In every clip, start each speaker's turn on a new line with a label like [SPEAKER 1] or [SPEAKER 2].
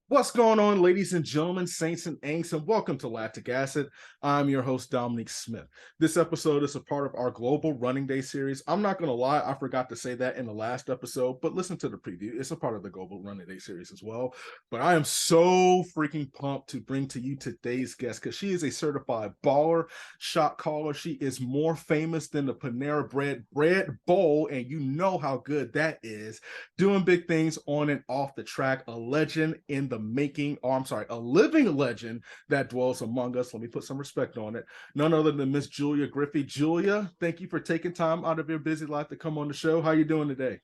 [SPEAKER 1] What's going on, ladies and gentlemen, saints and ain'ts, and welcome to Lactic Acid. I'm your host, Dominique Smith. This episode is a part of our Global Running Day series. I'm not going to lie, I forgot to say that in the last episode, but listen to the preview. It's a part of the Global Running Day series as well. But I am so freaking pumped to bring to you today's guest because she is a certified baller, shot caller. She is more famous than the Panera bread bowl, and you know how good that is. Doing big things on and off the track, a legend in the making, a living legend that dwells among us. Let me put some respect on it. None other than Miss Julia Griffey. Julia, thank you for taking time out of your busy life to come on the show. How are you doing today?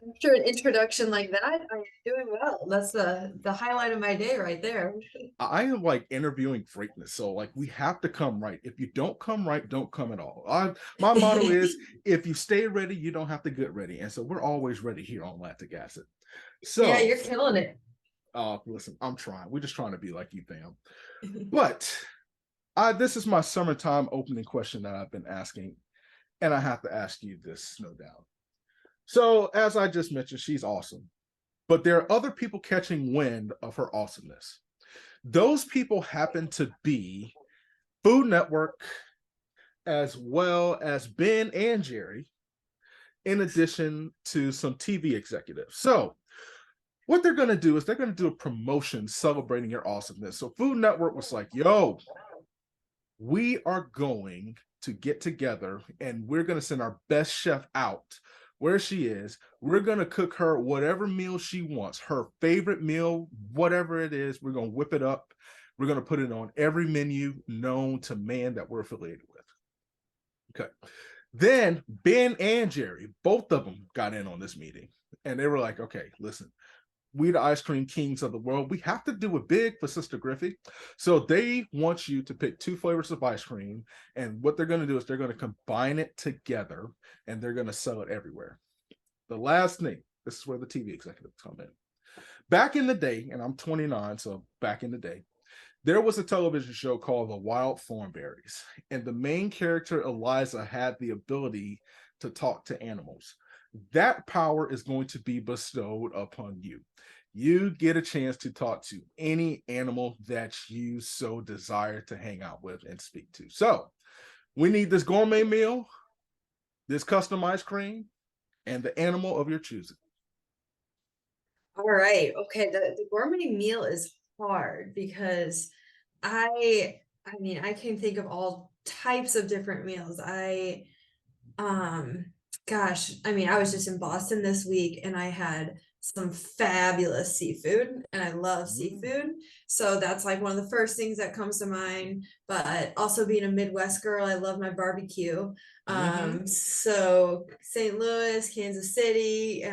[SPEAKER 2] After an introduction like that, I'm doing well. That's the highlight of my day right there.
[SPEAKER 1] I am like interviewing greatness, so like we have to come right. If you don't come right, don't come at all. My motto is, if you stay ready, you don't have to get ready, and so we're always ready here on Lactic Acid.
[SPEAKER 2] Yeah,
[SPEAKER 1] So,
[SPEAKER 2] you're killing it.
[SPEAKER 1] listen, I'm trying. We're just trying to be like you, fam. But this is my summertime opening question that I've been asking, and I have to ask you this, no doubt. So, as I just mentioned, she's awesome, but there are other people catching wind of her awesomeness. Those people happen to be Food Network, as well as Ben and Jerry, in addition to some TV executives. So, what they're going to do is they're going to do a promotion celebrating your awesomeness. So, Food Network was like, yo, we are going to get together and we're going to send our best chef out where she is. We're going to cook her whatever meal she wants, her favorite meal, whatever it is. We're going to whip it up. We're going to put it on every menu known to man that we're affiliated with. Okay. Then Ben and Jerry, both of them got in on this meeting and they were like, okay, listen, we the ice cream kings of the world. We have to do it big for Sister Griffey. So they want you to pick two flavors of ice cream. And what they're going to do is they're going to combine it together and they're going to sell it everywhere. The last thing, this is where the TV executives come in. Back in the day, and I'm 29, so back in the day, there was a television show called The Wild Thornberrys. And the main character, Eliza, had the ability to talk to animals. That power is going to be bestowed upon you. You get a chance to talk to any animal that you so desire to hang out with and speak to. So we need this gourmet meal, this custom ice cream, and the animal of your choosing.
[SPEAKER 2] All right. Okay. The gourmet meal is hard because I can think of all types of different meals. Um, I was just in Boston this week and I had some fabulous seafood and I love seafood. So that's like one of the first things that comes to mind. But also being a Midwest girl, I love my barbecue. So St. Louis, Kansas City,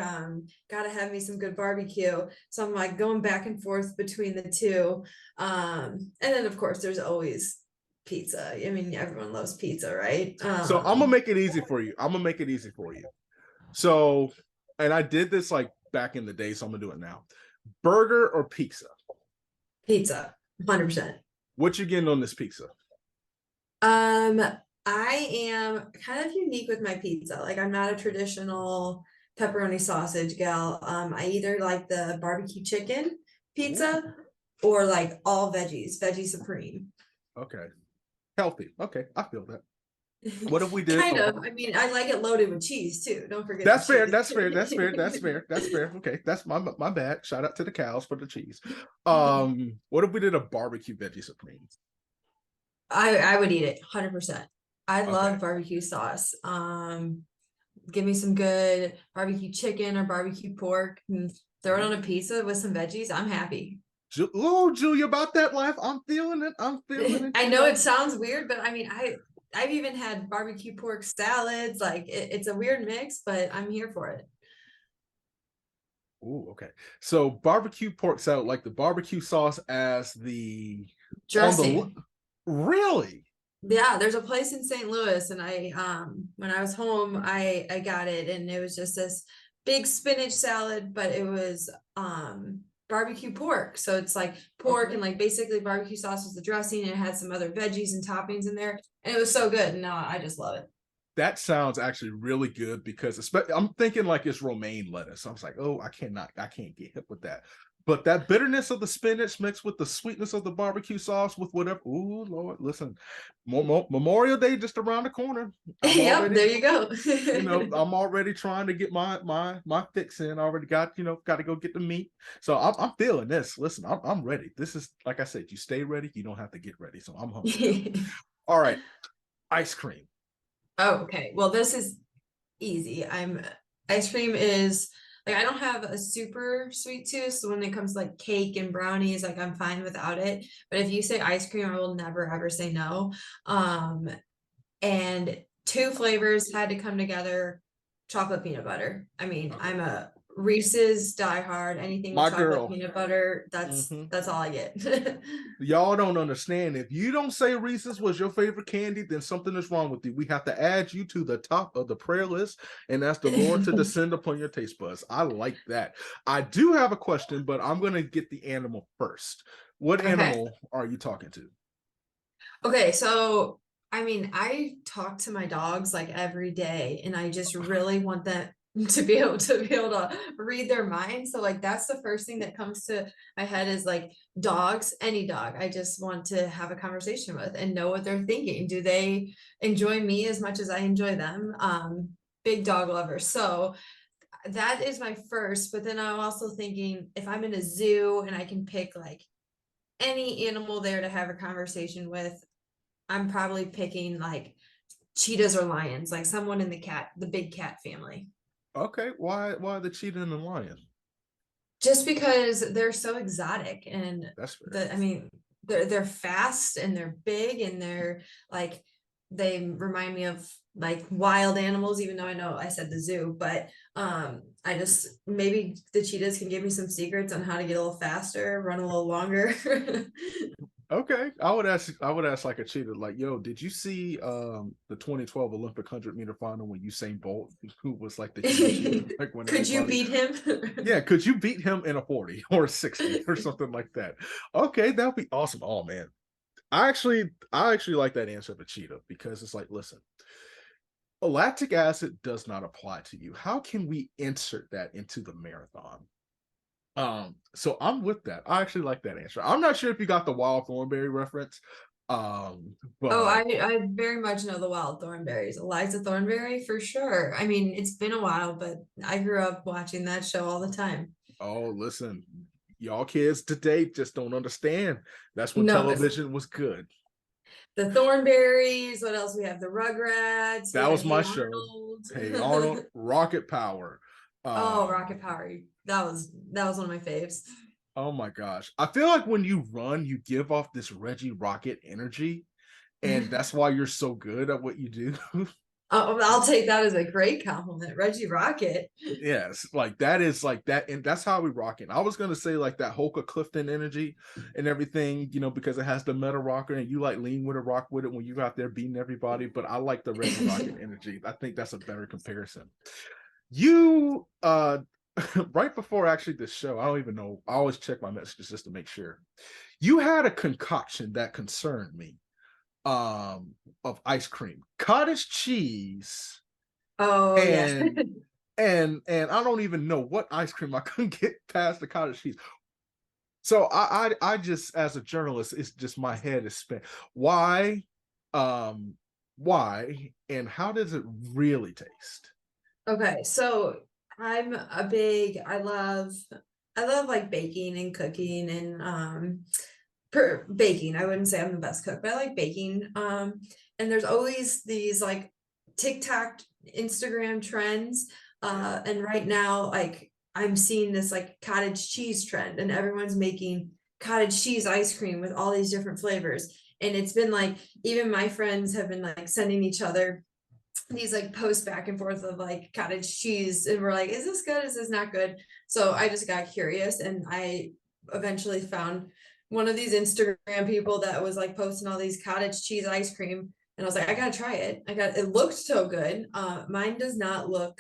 [SPEAKER 2] gotta have me some good barbecue. So I'm like going back and forth between the two. And then of course there's always pizza. I mean, everyone loves pizza, right?
[SPEAKER 1] So I'm gonna make it easy for you. I'm gonna make it easy for you. So, and I did this like back in the day, so I'm gonna do it now. Burger or pizza?
[SPEAKER 2] Pizza, 100%.
[SPEAKER 1] What you getting on this pizza?
[SPEAKER 2] Um, I am kind of unique with my pizza. Like I'm not a traditional pepperoni sausage gal. I either like the barbecue chicken pizza or like all veggies, veggie supreme.
[SPEAKER 1] Okay. Healthy. Okay, I feel that. What if we did?
[SPEAKER 2] Kind of. I mean, I like it loaded with cheese too. Don't forget
[SPEAKER 1] That's
[SPEAKER 2] the
[SPEAKER 1] fair.
[SPEAKER 2] cheese.
[SPEAKER 1] That's fair. That's fair. That's fair. That's fair. Okay, that's my bad. Shout out to the cows for the cheese. What if we did a barbecue veggie supreme?
[SPEAKER 2] I would eat it 100%. I love
[SPEAKER 1] Okay.
[SPEAKER 2] barbecue sauce. Give me some good barbecue chicken or barbecue pork and throw it on a pizza with some veggies. I'm happy.
[SPEAKER 1] Oh, Julia, about that life. I'm feeling it. I'm feeling it.
[SPEAKER 2] I know it sounds weird, but I mean, I've even had barbecue pork salads. Like it's a weird mix, but I'm here for it.
[SPEAKER 1] Oh, okay. So barbecue pork salad, like the barbecue sauce as the on the
[SPEAKER 2] Dressing.
[SPEAKER 1] really?
[SPEAKER 2] Yeah, there's a place in St. Louis, and I when I was home, I got it, and it was just this big spinach salad, but it was barbecue pork. So it's like pork and like basically barbecue sauce was the dressing, and it had some other veggies and toppings in there, and it was so good. And now I just love it.
[SPEAKER 1] That sounds actually really good because I'm thinking like it's romaine lettuce. I was like, oh, I can't get hip with that. But that bitterness of the spinach mixed with the sweetness of the barbecue sauce with whatever. Ooh, Lord, listen, Memorial Day just around the corner. I'm
[SPEAKER 2] Yep,
[SPEAKER 1] already,
[SPEAKER 2] there you go.
[SPEAKER 1] I'm already trying to get my fix in. I already got, got to go get the meat. So I'm feeling this. Listen, I'm ready. This is, like I said, you stay ready. You don't have to get ready. So I'm hungry now. All right, ice cream.
[SPEAKER 2] Oh, okay. Well, this is easy. Ice cream is like, I don't have a super sweet tooth, so when it comes to like cake and brownies, like I'm fine without it. But if you say ice cream, I will never ever say no. Um, and two flavors had to come together, chocolate peanut butter. I mean,
[SPEAKER 1] Okay.
[SPEAKER 2] I'm a Reese's diehard, anything with
[SPEAKER 1] My
[SPEAKER 2] chocolate
[SPEAKER 1] girl.
[SPEAKER 2] peanut butter,
[SPEAKER 1] Hmm.
[SPEAKER 2] that's all I get.
[SPEAKER 1] Y'all don't understand. If you don't say Reese's was your favorite candy, then something is wrong with you. We have to add you to the top of the prayer list and ask the Lord to descend upon your taste buds. I like that. I do have a question, but I'm going to get the animal first. What
[SPEAKER 2] Okay.
[SPEAKER 1] animal are you talking to?
[SPEAKER 2] Okay, so I mean, I talk to my dogs like every day, and I just really want them to be able to read their mind. So like that's the first thing that comes to my head is like dogs, any dog. I just want to have a conversation with and know what they're thinking. Do they enjoy me as much as I enjoy them? Big dog lover. So that is my first, but then I'm also thinking if I'm in a zoo and I can pick like any animal there to have a conversation with, I'm probably picking like cheetahs or lions, like someone in the big cat family.
[SPEAKER 1] Okay, why the cheetah and the lion?
[SPEAKER 2] Just because they're so exotic and
[SPEAKER 1] That's fair.
[SPEAKER 2] I mean, they're fast and they're big and they're like they remind me of like wild animals, even though I know I said the zoo, but I just maybe the cheetahs can give me some secrets on how to get a little faster, run a little longer.
[SPEAKER 1] Okay, I would ask like a cheetah, like, yo, did you see the 2012 Olympic 100-meter final when Usain Bolt, who was like the human cheetah, like when
[SPEAKER 2] Could you
[SPEAKER 1] everybody,
[SPEAKER 2] beat him?
[SPEAKER 1] yeah, could you beat him in a 40 or a 60 or something like that? Okay, that'd be awesome. Oh man, I actually like that answer of a cheetah because it's like, listen, lactic acid does not apply to you. How can we insert that into the marathon? So I'm with that. I actually like that answer. I'm not sure if you got the wild thornberry reference.
[SPEAKER 2] Oh,
[SPEAKER 1] But
[SPEAKER 2] I very much know the wild thornberries. Eliza Thornberry for sure. I mean, it's been a while, but I grew up watching that show all the time.
[SPEAKER 1] oh, listen, y'all kids today just don't understand. That's when
[SPEAKER 2] No, it's
[SPEAKER 1] television was good.
[SPEAKER 2] the Thornberries. What else? We have the Rugrats. We
[SPEAKER 1] That
[SPEAKER 2] had
[SPEAKER 1] was my
[SPEAKER 2] Hey
[SPEAKER 1] show. Hey Arnold,
[SPEAKER 2] Arnold.
[SPEAKER 1] Rocket Power.
[SPEAKER 2] Oh,
[SPEAKER 1] Um,
[SPEAKER 2] Rocket Power. That was one of my faves.
[SPEAKER 1] oh my gosh. I feel like when you run, you give off this Reggie Rocket energy, and that's why you're so good at what you do.
[SPEAKER 2] I'll take that as a great compliment. Reggie Rocket.
[SPEAKER 1] Yes, like that is like that, and that's how we rock it. I was gonna say like that Hoka Clifton energy and everything, because it has the meta rocker, and you like lean with it, rock with it when you're out there beating everybody. But I like the Reggie Rocket energy. I think that's a better comparison. You right before actually this show, I don't even know. I always check my messages just to make sure. You had a concoction that concerned me of ice cream, cottage cheese,
[SPEAKER 2] Oh yes.
[SPEAKER 1] and and I don't even know what ice cream I couldn't get past the cottage cheese. So I just, as a journalist, it's just my head is spent. Why, um, why, and how does it really taste?
[SPEAKER 2] Okay, so I love like baking and cooking and per baking. I wouldn't say I'm the best cook, but I like baking. And there's always these like TikTok, Instagram trends. And right now, like I'm seeing this like cottage cheese trend, and everyone's making cottage cheese ice cream with all these different flavors. And it's been like even my friends have been like sending each other these like posts back and forth of like cottage cheese, and we're like, is this good, is this not good? So I just got curious, and I eventually found one of these Instagram people that was like posting all these cottage cheese ice cream, and I was like, I gotta try it. It looked so good. Mine does not look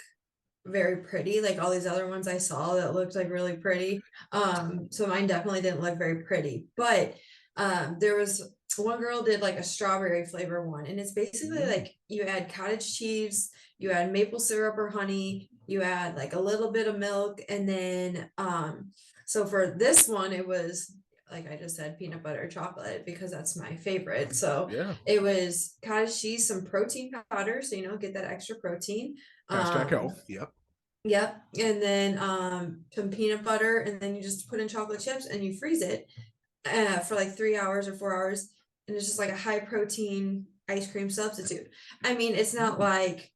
[SPEAKER 2] very pretty like all these other ones I saw that looked like really pretty. So mine definitely didn't look very pretty, but there was one girl did like a strawberry flavor one, and it's basically
[SPEAKER 1] Mm.
[SPEAKER 2] like you add cottage cheese, you add maple syrup or honey, you add like a little bit of milk, and then so for this one it was, like I just said, peanut butter chocolate because that's my favorite. So
[SPEAKER 1] Yeah.
[SPEAKER 2] it was cottage cheese, some protein powder, so get that extra protein.
[SPEAKER 1] Hashtag
[SPEAKER 2] um
[SPEAKER 1] health. Yep.
[SPEAKER 2] Yep. And then some peanut butter, and then you just put in chocolate chips and you freeze it for like 3 hours or 4 hours. And it's just like a high protein ice cream substitute. I mean, it's not like,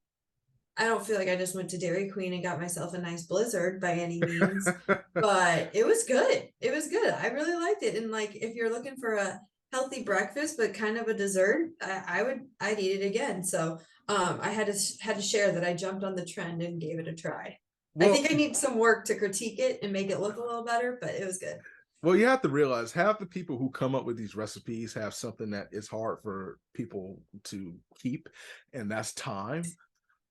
[SPEAKER 2] I don't feel like I just went to Dairy Queen and got myself a nice blizzard by any means, but it was good. It was good. I really liked it. And like, if you're looking for a healthy breakfast but kind of a dessert, I'd eat it again. So I had to share that I jumped on the trend and gave it a try. I
[SPEAKER 1] Well,
[SPEAKER 2] think I need some work to critique it and make it look a little better, but it was good.
[SPEAKER 1] well, you have to realize half the people who come up with these recipes have something that is hard for people to keep, and that's time.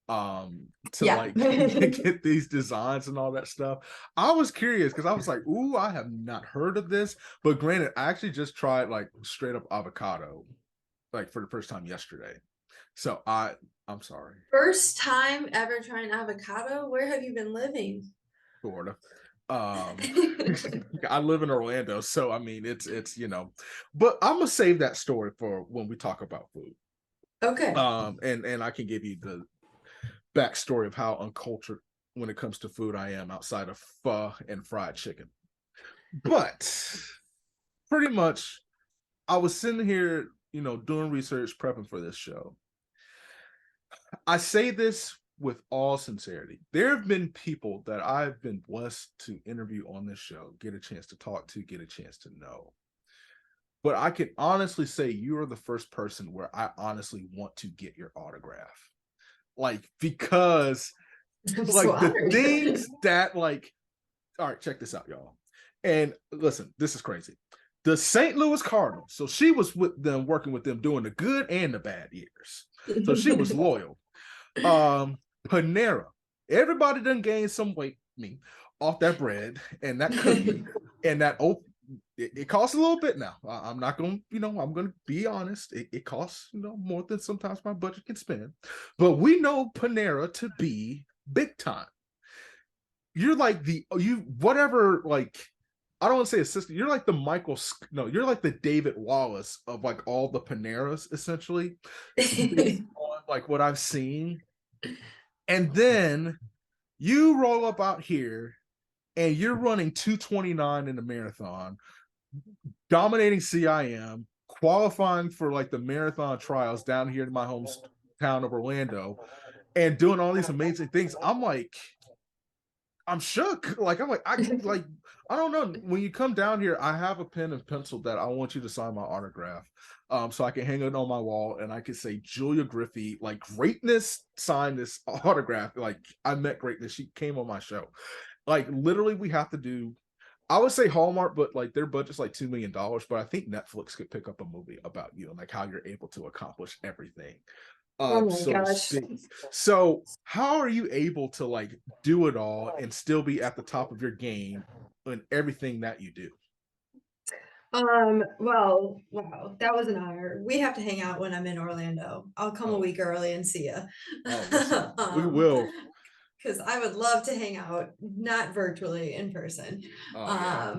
[SPEAKER 1] To
[SPEAKER 2] Yeah.
[SPEAKER 1] like get these designs and all that stuff. I was curious because I was like, ooh, I have not heard of this. But granted, I actually just tried like straight up avocado like for the first time yesterday. So I'm sorry.
[SPEAKER 2] First time ever trying avocado? Where have you been living?
[SPEAKER 1] Florida. I live in Orlando, so I mean it's but I'm gonna save that story for when we talk about food.
[SPEAKER 2] Okay.
[SPEAKER 1] And I can give you the backstory of how uncultured when it comes to food I am outside of pho and fried chicken. But pretty much I was sitting here, doing research, prepping for this show. I say this with all sincerity. There have been people that I've been blessed to interview on this show, get a chance to talk to, get a chance to know. But I can honestly say you are the first person where I honestly want to get your autograph. Like, because
[SPEAKER 2] I'm so
[SPEAKER 1] like the
[SPEAKER 2] honored.
[SPEAKER 1] things that like, all right, check this out, y'all. And listen, this is crazy. The St. Louis Cardinals. So she was with them, working with them, doing the good and the bad years. So she was loyal. Panera. Everybody done gained some weight, off that bread and that cookie and that it costs a little bit now. I'm not gonna, I'm gonna be honest. It costs, more than sometimes my budget can spend. But we know Panera to be big time. You're like whatever, like, I don't want to say assistant. You're like the you're like the David Wallace of like all the Paneras, essentially, based on like what I've seen. And then you roll up out here and you're running 2:29 in the marathon, dominating CIM, qualifying for like the marathon trials down here in my hometown of Orlando, and doing all these amazing things. I'm shook. Like, I don't know. When you come down here, I have a pen and pencil that I want you to sign my autograph. So I can hang it on my wall and I can say Julia Griffey, like, greatness signed this autograph. Like, I met greatness. She came on my show. Like, literally, we have to do, I would say Hallmark, but like their budget's like $2 million. But I think Netflix could pick up a movie about you and like how you're able to accomplish everything.
[SPEAKER 2] Oh my
[SPEAKER 1] So to
[SPEAKER 2] gosh.
[SPEAKER 1] speak. So how are you able to like do it all and still be at the top of your game in everything that you do?
[SPEAKER 2] Well, wow, that was an honor. We have to hang out when I'm in Orlando. I'll come a
[SPEAKER 1] Oh,
[SPEAKER 2] week early and see you.
[SPEAKER 1] oh, listen, we will.
[SPEAKER 2] Because I would love to hang out, not virtually, in person.
[SPEAKER 1] Oh yeah.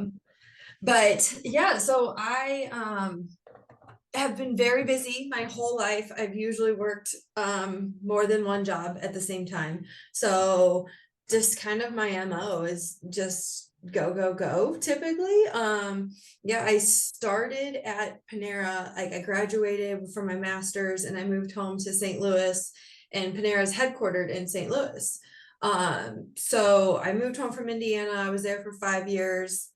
[SPEAKER 2] But yeah, so I have been very busy my whole life. I've usually worked more than one job at the same time. So just kind of my MO is just go, go, go typically. Yeah, I started at Panera, like I graduated from my master's and I moved home to St. Louis, and Panera is headquartered in St. Louis. So I moved home from Indiana. I was there for 5 years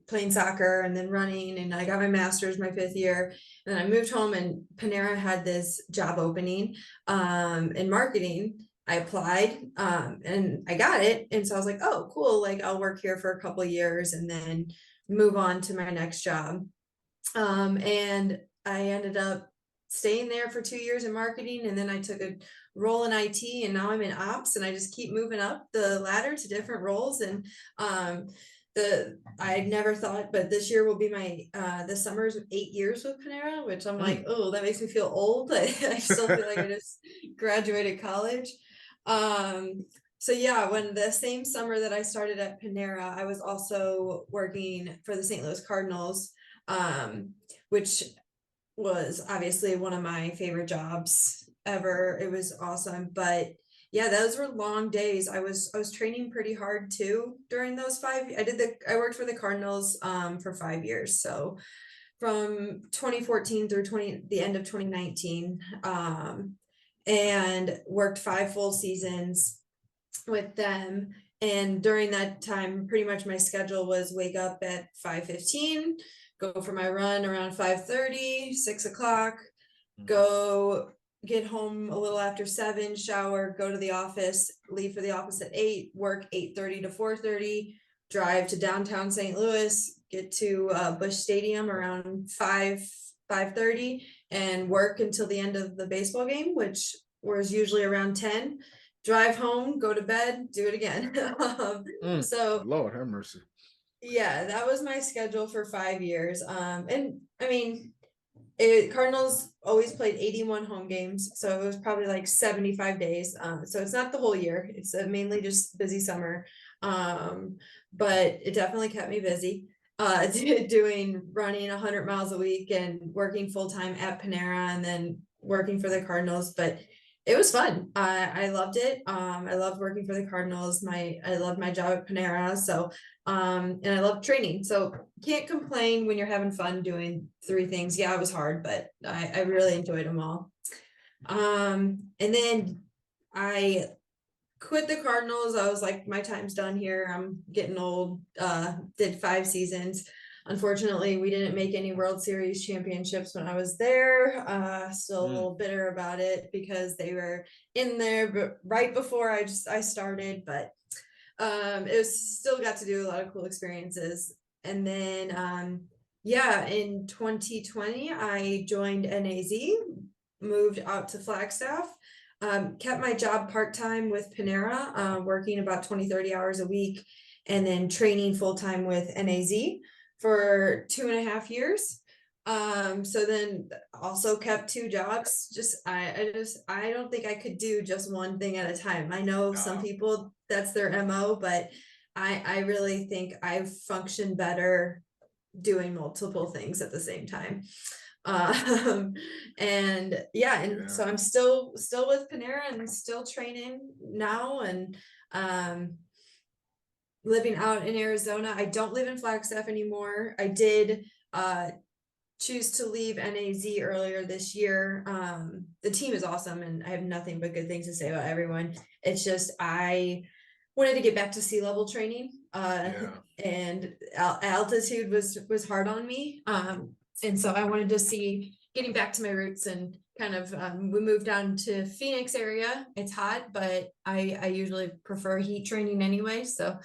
[SPEAKER 2] playing soccer and then running, and I got my master's my 5th year. And then I moved home and Panera had this job opening in marketing. I applied and I got it. And so I was like, oh, cool. Like, I'll work here for a couple of years and then move on to my next job. And I ended up staying there for 2 years in marketing. And then I took a role in IT, and now I'm in ops, and I just keep moving up the ladder to different roles. And I never thought, but this year will be my this summer's 8 years with Panera, which I'm like, oh, that makes me feel old. I still feel like I just graduated college. So yeah, when the same summer that I started at Panera, I was also working for the St. Louis Cardinals, which was obviously one of my favorite jobs ever. It was awesome, but yeah, those were long days. I was training pretty hard too during those 5. I worked for the Cardinals for 5 years, so from 2014 through the end of 2019, and worked 5 full seasons with them. And during that time, pretty much my schedule was wake up at 5:15, go for my run around 5:30, 6 o'clock, go get home a little after 7, shower, go to the office, leave for the office at 8, work 8:30 to 4:30, drive to downtown St. Louis, get to Busch Stadium around 5:30, and work until the end of the baseball game, which was usually around 10. Drive home, go to bed, do it again. So
[SPEAKER 1] Lord have mercy.
[SPEAKER 2] yeah, that was my schedule for 5 years. And I mean, Cardinals always played 81 home games, so it was probably like 75 days. So it's not the whole year; it's mainly just busy summer. But it definitely kept me busy. Running 100 miles a week and working full time at Panera, and then working for the Cardinals. But it was fun. I loved it. I loved working for the Cardinals. I loved my job at Panera. So and I love training. So can't complain when you're having fun doing 3 things. Yeah, it was hard, but I really enjoyed them all. And then I quit the Cardinals. I was like, my time's done here. I'm getting old. Did 5 seasons. Unfortunately, we didn't make any World Series championships when I was there. Still a little bitter about it because they were in there, but right before I started, but it was still got to do a lot of cool experiences. And then yeah, in 2020 I joined NAZ, moved out to Flagstaff, kept my job part-time with Panera, working about 20-30 hours a week, and then training full-time with NAZ for 2.5 years. So then also kept 2 jobs. I don't think I could do just one thing at a time. I know some people that's their MO, but I really think I function better doing multiple things at the same time. And yeah, and so I'm still with Panera and still training now, and living out in Arizona. I don't live in Flagstaff anymore. I did choose to leave NAZ earlier this year. The team is awesome and I have nothing but good things to say about everyone. It's just I wanted to get back to sea level training, and altitude was hard on me, and so I wanted to see getting back to my roots, and kind of we moved down to Phoenix area. It's hot, but I usually prefer heat training anyway, so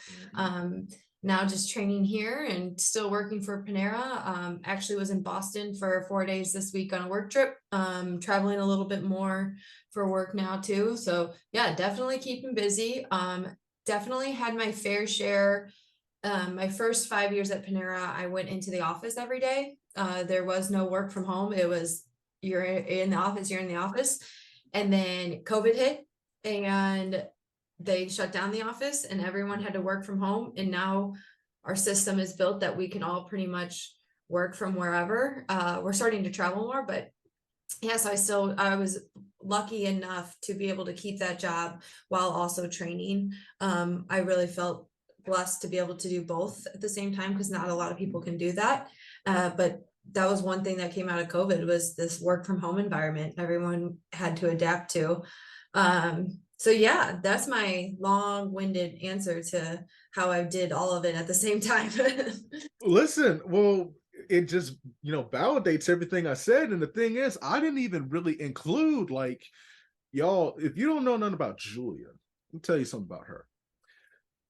[SPEAKER 2] now just training here and still working for Panera. Actually was in Boston for 4 days this week on a work trip, traveling a little bit more for work now too. So yeah, definitely keeping busy. Definitely had my fair share. My first 5 years at Panera, I went into the office every day. There was no work from home. It was you're in the office, you're in the office. And then COVID hit and they shut down the office and everyone had to work from home. And now our system is built that we can all pretty much work from wherever. We're starting to travel more, but yes, I was lucky enough to be able to keep that job while also training. I really felt blessed to be able to do both at the same time, because not a lot of people can do that. But that was one thing that came out of COVID, was this work from home environment everyone had to adapt to. So yeah, that's my long-winded answer to how I did all of it at the same time.
[SPEAKER 1] Listen, well, it just validates everything I said. And the thing is, I didn't even really include, like, y'all, if you don't know nothing about Julia, let me tell you something about her.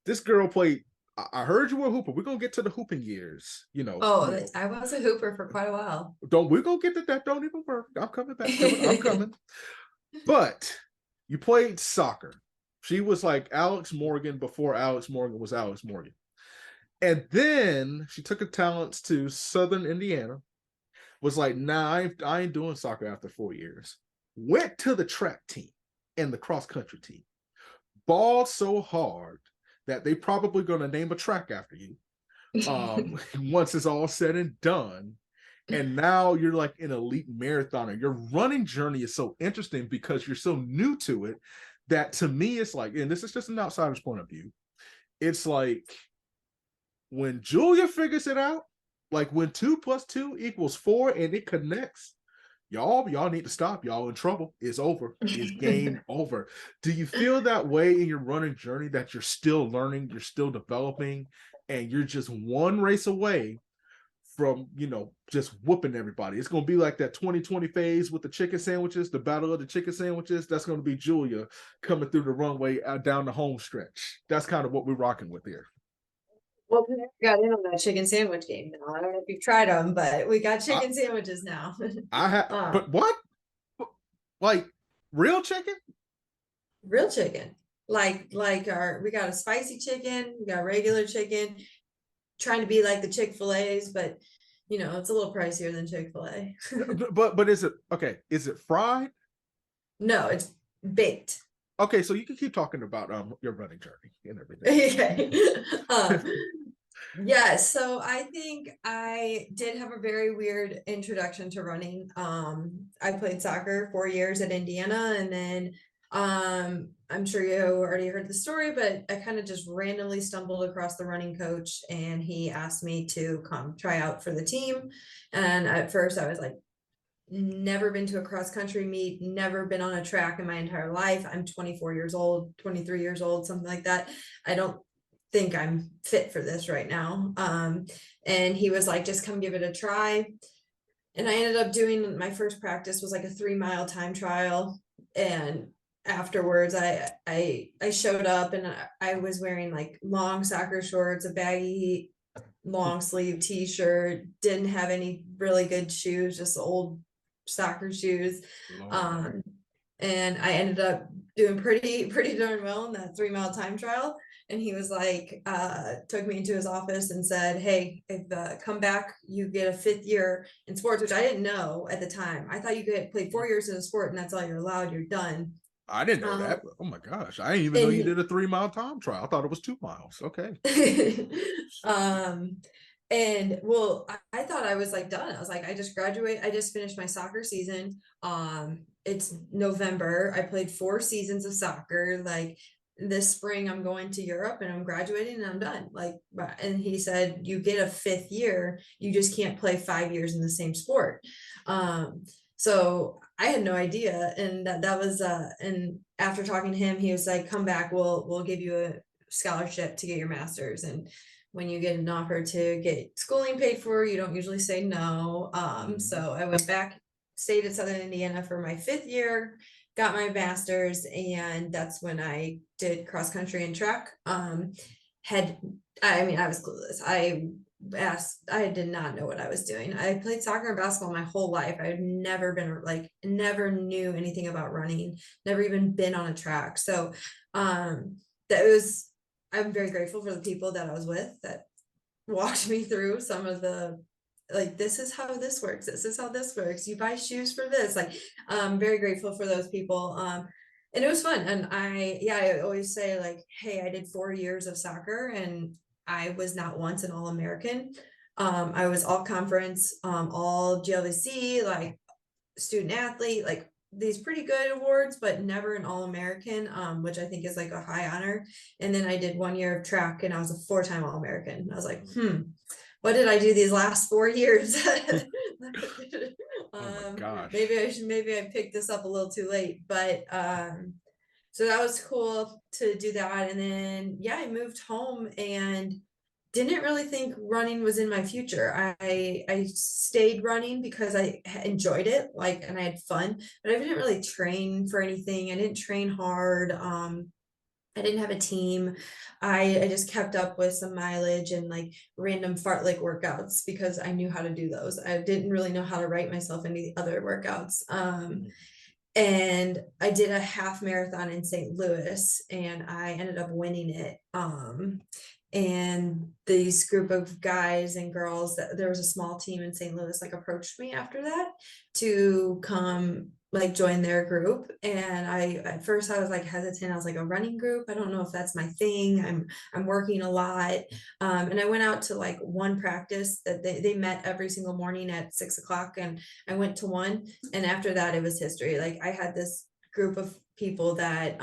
[SPEAKER 1] This girl played. I heard you were a hooper. We're gonna get to the hooping years.
[SPEAKER 2] I was a hooper for quite a while.
[SPEAKER 1] We're gonna get to that. Don't even worry. I'm coming back to it. I'm coming. But you played soccer. She was like Alex Morgan before Alex Morgan was Alex Morgan. And then she took her talents to Southern Indiana. Was like, nah, I ain't doing soccer after 4 years. Went to the track team and the cross country team. balled so hard that they probably going to name a track after you. Once it's all said and done. And now you're like an elite marathoner. Your running journey is so interesting because you're so new to it that to me, it's like, and this is just an outsider's point of view. It's like when Julia figures it out, like when 2 + 2 = 4 and it connects, y'all need to stop. Y'all in trouble. It's over. It's game over. Do you feel that way in your running journey that you're still learning, you're still developing, and you're just one race away from, just whooping everybody? It's going to be like that 2020 phase with the chicken sandwiches, the battle of the chicken sandwiches. That's going to be Julia coming through the runway out down the home stretch. That's kind of what we're rocking with here.
[SPEAKER 2] Well, we got in on that chicken sandwich game now. I don't know if you've tried them, but we got chicken sandwiches now.
[SPEAKER 1] I have, but what? Like real chicken?
[SPEAKER 2] Real chicken. Like we got a spicy chicken, we got regular chicken, trying to be like the Chick-fil-A's, but it's a little pricier than Chick-fil-A.
[SPEAKER 1] but is it okay? Is it fried?
[SPEAKER 2] No, it's baked.
[SPEAKER 1] Okay, so you can keep talking about your running journey and everything.
[SPEAKER 2] Okay. Yeah, so I think I did have a very weird introduction to running. I played soccer 4 years at Indiana, and then I'm sure you already heard the story, but I kind of just randomly stumbled across the running coach, and he asked me to come try out for the team. And at first I was like, never been to a cross country meet, never been on a track in my entire life. I'm 24 years old, 23 years old, something like that. I don't think I'm fit for this right now. And he was like, just come give it a try. And I ended up doing, my first practice was like a 3-mile time trial. And afterwards I showed up, and I was wearing like long soccer shorts, a baggy long sleeve t-shirt, didn't have any really good shoes, just old soccer shoes. And I ended up doing pretty darn well in that 3-mile time trial. And he was like, took me into his office and said, hey, if come back, you get a 5th year in sports, which I didn't know at the time. I thought you could play 4 years in a sport and that's all you're allowed, you're done.
[SPEAKER 1] I didn't know that. Oh my gosh. I didn't even know you did a 3-mile time trial. I thought it was 2 miles. Okay.
[SPEAKER 2] And well, I thought I was like done. I was like, I just graduated. I just finished my soccer season. It's November. I played 4 seasons of soccer. Like this spring, I'm going to Europe and I'm graduating and I'm done. Like, and he said, you get a 5th year. You just can't play 5 years in the same sport. So I had no idea. And that was, and after talking to him, he was like, come back, we'll give you a scholarship to get your master's. And when you get an offer to get schooling paid for, you don't usually say no. So I went back, stayed at Southern Indiana for my 5th year, got my master's, and that's when I did cross country and track. I was clueless. I did not know what I was doing. I played soccer and basketball my whole life. I've never been never knew anything about running, never even been on a track. So I'm very grateful for the people that I was with that walked me through some of the, like, this is how this works. This is how this works. You buy shoes for this. Like, I'm very grateful for those people. And it was fun. And I always say like, hey, I did 4 years of soccer and I was not once an All-American. I was all conference, all GLVC, like student athlete, like these pretty good awards, but never an All-American, which I think is like a high honor. And then I did 1 year of track and I was a 4-time All-American. I was like, what did I do these last 4 years?
[SPEAKER 1] Oh my gosh.
[SPEAKER 2] Maybe I picked this up a little too late, but so that was cool to do that. And then I moved home and didn't really think running was in my future. I stayed running because I enjoyed it, like, and I had fun, but I didn't really train for anything. I didn't train hard. I didn't have a team. I just kept up with some mileage and like random fartlek workouts because I knew how to do those. I didn't really know how to write myself any other workouts. And I did a half marathon in St. Louis and I ended up winning it. And these group of guys and girls, that there was a small team in St. Louis, like approached me after that to come like join their group. And at first I was like hesitant. I was like, a running group, I don't know if that's my thing. I'm working a lot. And I went out to like one practice that they met every single morning at 6 o'clock, and I went to one, and after that it was history. Like I had this group of people that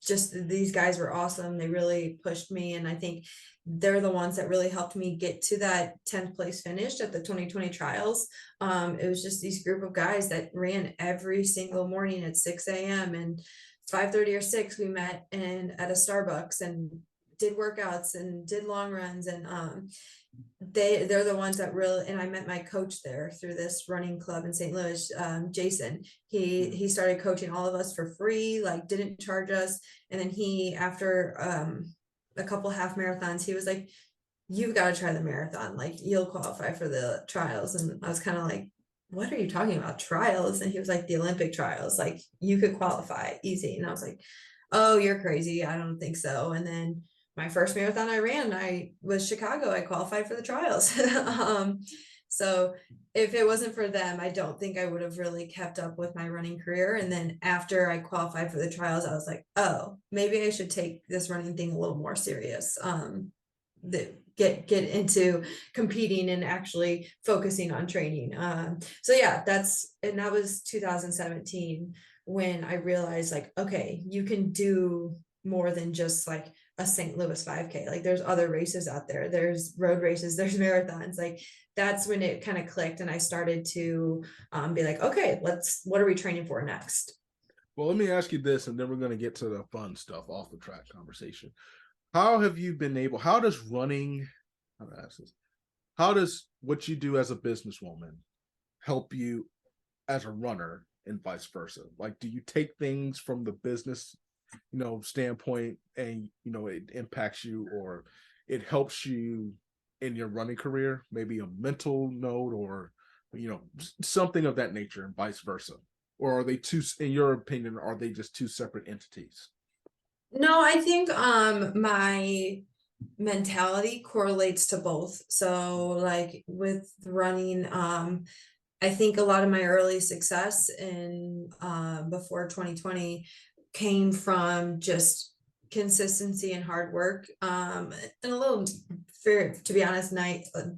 [SPEAKER 2] just these guys were awesome. They really pushed me, and I think they're the ones that really helped me get to that 10th place finish at the 2020 trials. It was just these group of guys that ran every single morning at 6 a.m. and 5:30 or 6 we met at a Starbucks and did workouts and did long runs. And they're the ones that really, and I met my coach there through this running club in St. Louis, Jason. He started coaching all of us for free, like didn't charge us. And then he, after a couple half marathons, he was like, you've got to try the marathon, like you'll qualify for the trials. And I was kind of like, what are you talking about, trials? And he was like, the Olympic trials, like you could qualify easy. And I was like, oh, you're crazy, I don't think so. And then my first marathon I ran, I was Chicago, I qualified for the trials. So if it wasn't for them, I don't think I would have really kept up with my running career. And then after I qualified for the trials, I was like, oh, maybe I should take this running thing a little more serious. Get into competing and actually focusing on training. So yeah, that was 2017 when I realized, like, okay, you can do more than just like a St. Louis 5K. Like there's other races out there. There's road races, there's marathons. Like that's when it kind of clicked, and I started to be like, okay, what are we training for next?
[SPEAKER 1] Well, let me ask you this, and then we're going to get to the fun stuff, off the track conversation. How have you been able, how does running, how do I ask this? How does what you do as a businesswoman help you as a runner and vice versa? Like, do you take things from the business, standpoint, and, it impacts you, or it helps you in your running career, maybe a mental note, or, something of that nature, and vice versa? Or are they two, in your opinion, are they just two separate entities?
[SPEAKER 2] No, I think my mentality correlates to both. So like with running, I think a lot of my early success in before 2020 came from just consistency and hard work, and a little fear, to be honest,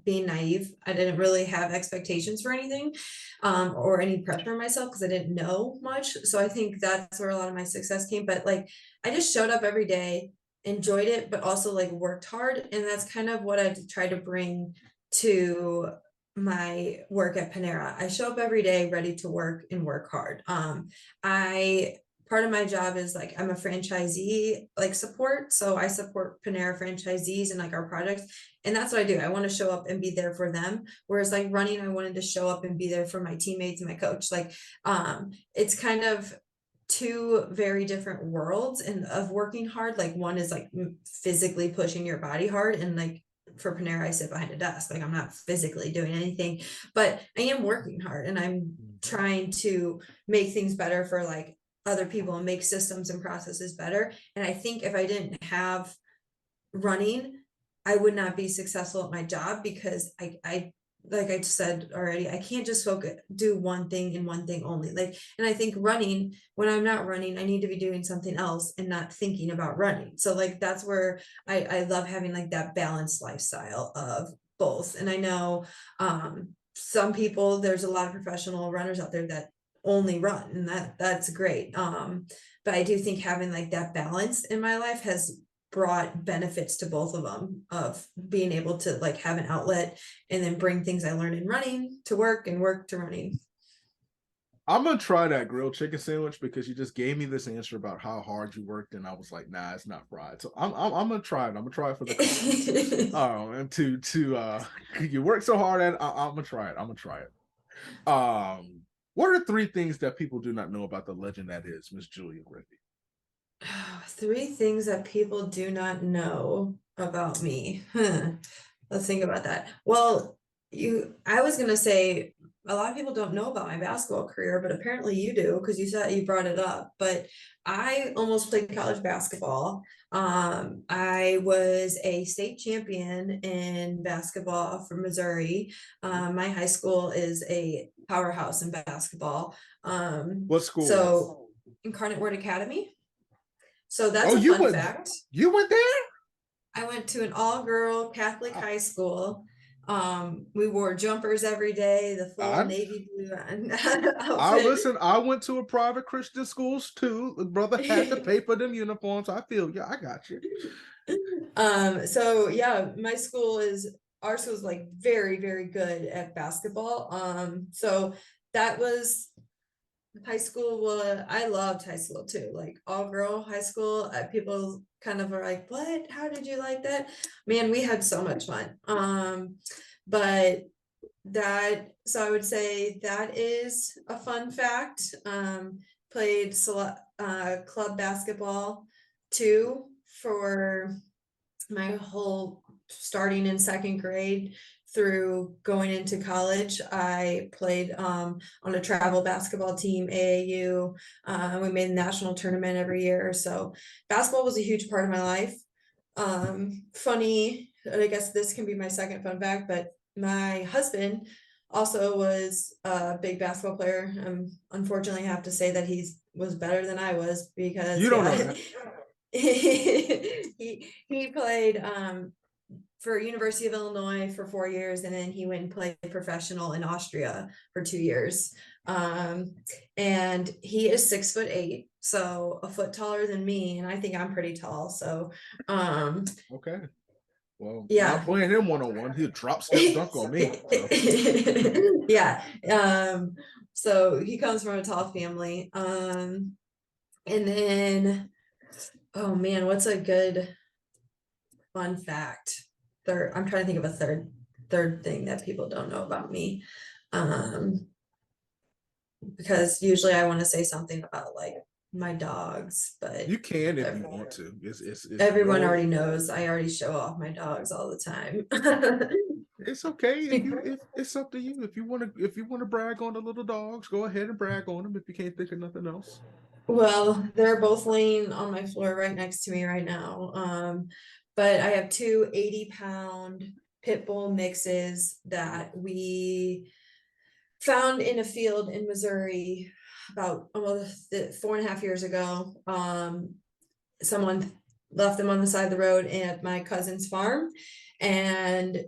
[SPEAKER 2] being naive. I didn't really have expectations for anything, or any pressure on myself because I didn't know much. So I think that's where a lot of my success came. But like I just showed up every day, enjoyed it, but also like worked hard. And that's kind of what I try to bring to my work at Panera. I show up every day ready to work and work hard. I Part of my job is like I'm a franchisee like support. So I support Panera franchisees and like our projects. And that's what I do. I want to show up and be there for them. Whereas like running, I wanted to show up and be there for my teammates and my coach. Like it's kind of two very different worlds and of working hard. Like one is like physically pushing your body hard, and like for Panera, I sit behind a desk. Like I'm not physically doing anything, but I am working hard and I'm trying to make things better for like other people and make systems and processes better. And I think if I didn't have running, I would not be successful at my job, because I like I said already, I can't just do one thing and one thing only. Like, and I think running, when I'm not running, I need to be doing something else and not thinking about running. So like that's where I love having like that balanced lifestyle of both. And I know some people, there's a lot of professional runners out there that only run, and that's great. But I do think having like that balance in my life has brought benefits to both of them, of being able to like have an outlet and then bring things I learned in running to work and work to running.
[SPEAKER 1] I'm gonna try that grilled chicken sandwich because you just gave me this answer about how hard you worked, and I was like, nah, it's not fried. So I'm gonna try it. I'm gonna try it for the and to you work so hard at it, I'm gonna try it. I'm gonna try it. What are three things that people do not know about the legend that is Miss Julia Griffey?
[SPEAKER 2] Three things that people do not know about me. Let's think about that. Well, I was gonna say a lot of people don't know about my basketball career, but apparently you do, because you said you brought it up. But I almost played college basketball. I was a state champion in basketball from Missouri. My high school is a powerhouse in basketball.
[SPEAKER 1] What school?
[SPEAKER 2] So Incarnate Word Academy. So that's
[SPEAKER 1] Oh,
[SPEAKER 2] a fun fact.
[SPEAKER 1] You went there?
[SPEAKER 2] I went to an all-girl Catholic high school. We wore jumpers every day, the full navy blue outfit.
[SPEAKER 1] I went to a private Christian schools too. The brother had to pay for them uniforms. I feel yeah, I got you.
[SPEAKER 2] So yeah, our school is like very, very good at basketball. So that was high school. I loved high school too, like all girl high school. People kind of are like, what, how did you like that? Man, we had so much fun. But so I would say that is a fun fact. Played club basketball too for my whole starting in second grade through going into college. I played on a travel basketball team, AAU. We made the national tournament every year. So basketball was a huge part of my life. Funny, I guess this can be my second fun fact, but my husband also was a big basketball player. Unfortunately, I have to say that was better than I was because
[SPEAKER 1] you don't know that.
[SPEAKER 2] he played for University of Illinois for 4 years, and then he went and played professional in Austria for 2 years. And he is 6'8", so a foot taller than me, and I think I'm pretty tall. So
[SPEAKER 1] okay. Well,
[SPEAKER 2] yeah,
[SPEAKER 1] I'm playing him 1-on-1. He'll drop step dunk on me. So.
[SPEAKER 2] Yeah. So he comes from a tall family. And then, oh man, what's a good fun fact? I'm trying to think of a third thing that people don't know about me. Because usually I want to say something about like my dogs, but
[SPEAKER 1] you can if you want to. It's
[SPEAKER 2] everyone already knows. I already show off my dogs all the time.
[SPEAKER 1] It's okay if it's up to you. If you want to brag on the little dogs, go ahead and brag on them if you can't think of nothing else.
[SPEAKER 2] Well, they're both laying on my floor right next to me right now. But I have two 80-pound pit bull mixes that we found in a field in Missouri about almost 4.5 years ago. Someone left them on the side of the road at my cousin's farm, and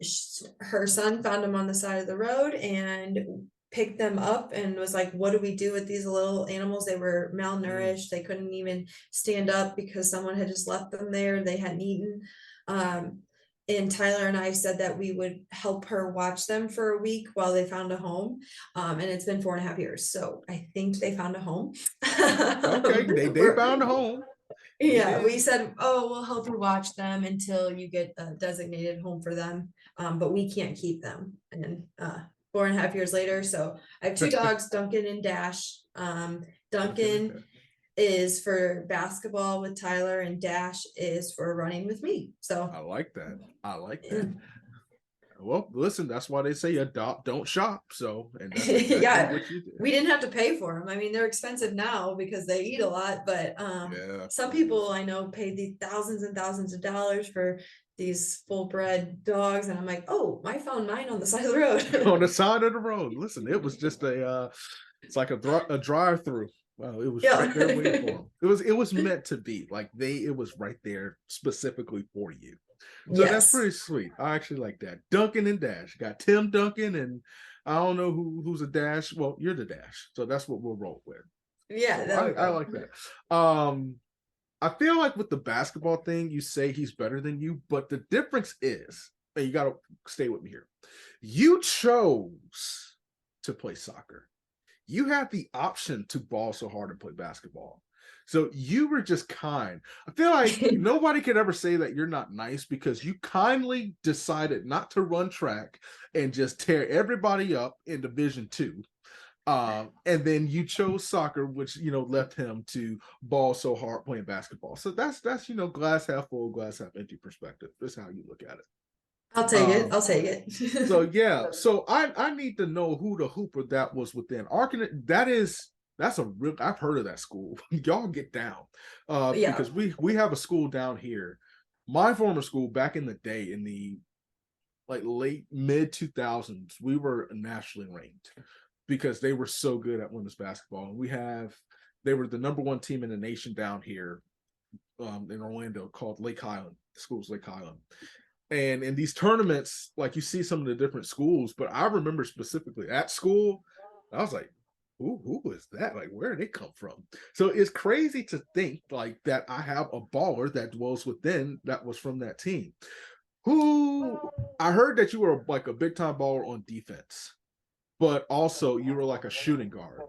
[SPEAKER 2] her son found them on the side of the road and picked them up and was like, what do we do with these little animals? They were malnourished. They couldn't even stand up because someone had just left them there. They hadn't eaten. And Tyler and I said that we would help her watch them for a week while they found a home. And it's been 4.5 years. So I think they found a home.
[SPEAKER 1] Okay, they found a home.
[SPEAKER 2] Yeah, we said, oh, we'll help you watch them until you get a designated home for them. But we can't keep them. And 4.5 years later, so I have two dogs, Duncan and Dash. Duncan is for basketball with Tyler, and Dash is for running with me. So
[SPEAKER 1] I like that. Well, listen, that's why they say adopt, don't shop. So, and that's exactly
[SPEAKER 2] yeah,
[SPEAKER 1] what you did.
[SPEAKER 2] We didn't have to pay for them. I mean, they're expensive now because they eat a lot, but some people I know paid the thousands and thousands of dollars for these full bred dogs, and I'm like, oh, I found mine on the side of the road.
[SPEAKER 1] On the side of the road. Listen, it was just it's like a drive-through. Well, it was right there waiting for them. It was meant to be like it was right there specifically for you. So that's pretty sweet. I actually like that. Duncan and Dash. Got Tim Duncan, and I don't know who's a Dash. Well, you're the Dash. So that's what we'll roll with.
[SPEAKER 2] Yeah.
[SPEAKER 1] So I like that. I feel like with the basketball thing, you say he's better than you, but the difference is, and you got to stay with me here. You chose to play soccer. You had the option to ball so hard and play basketball. So you were just kind. I feel like nobody could ever say that you're not nice because you kindly decided not to run track and just tear everybody up in Division II. And then you chose soccer, which, left him to ball so hard playing basketball. So that's glass half full, glass half empty perspective. That's how you look at it.
[SPEAKER 2] I'll take it. I'll take it.
[SPEAKER 1] So yeah. So I need to know who the hooper that was within. That's a real, I've heard of that school. Y'all get down. Because we have a school down here. My former school back in the day, in the late mid 2000s, we were nationally ranked. because they were so good at women's basketball. And they were the number one team in the nation down here in Orlando called Lake Highland. The school's Lake Highland. And in these tournaments, like you see some of the different schools, but I remember specifically at school, I was like, who is that? Like, where did they come from? So it's crazy to think like that I have a baller that dwells within that was from that team. Who I heard that you were like a big time baller on defense, but also you were like a shooting guard.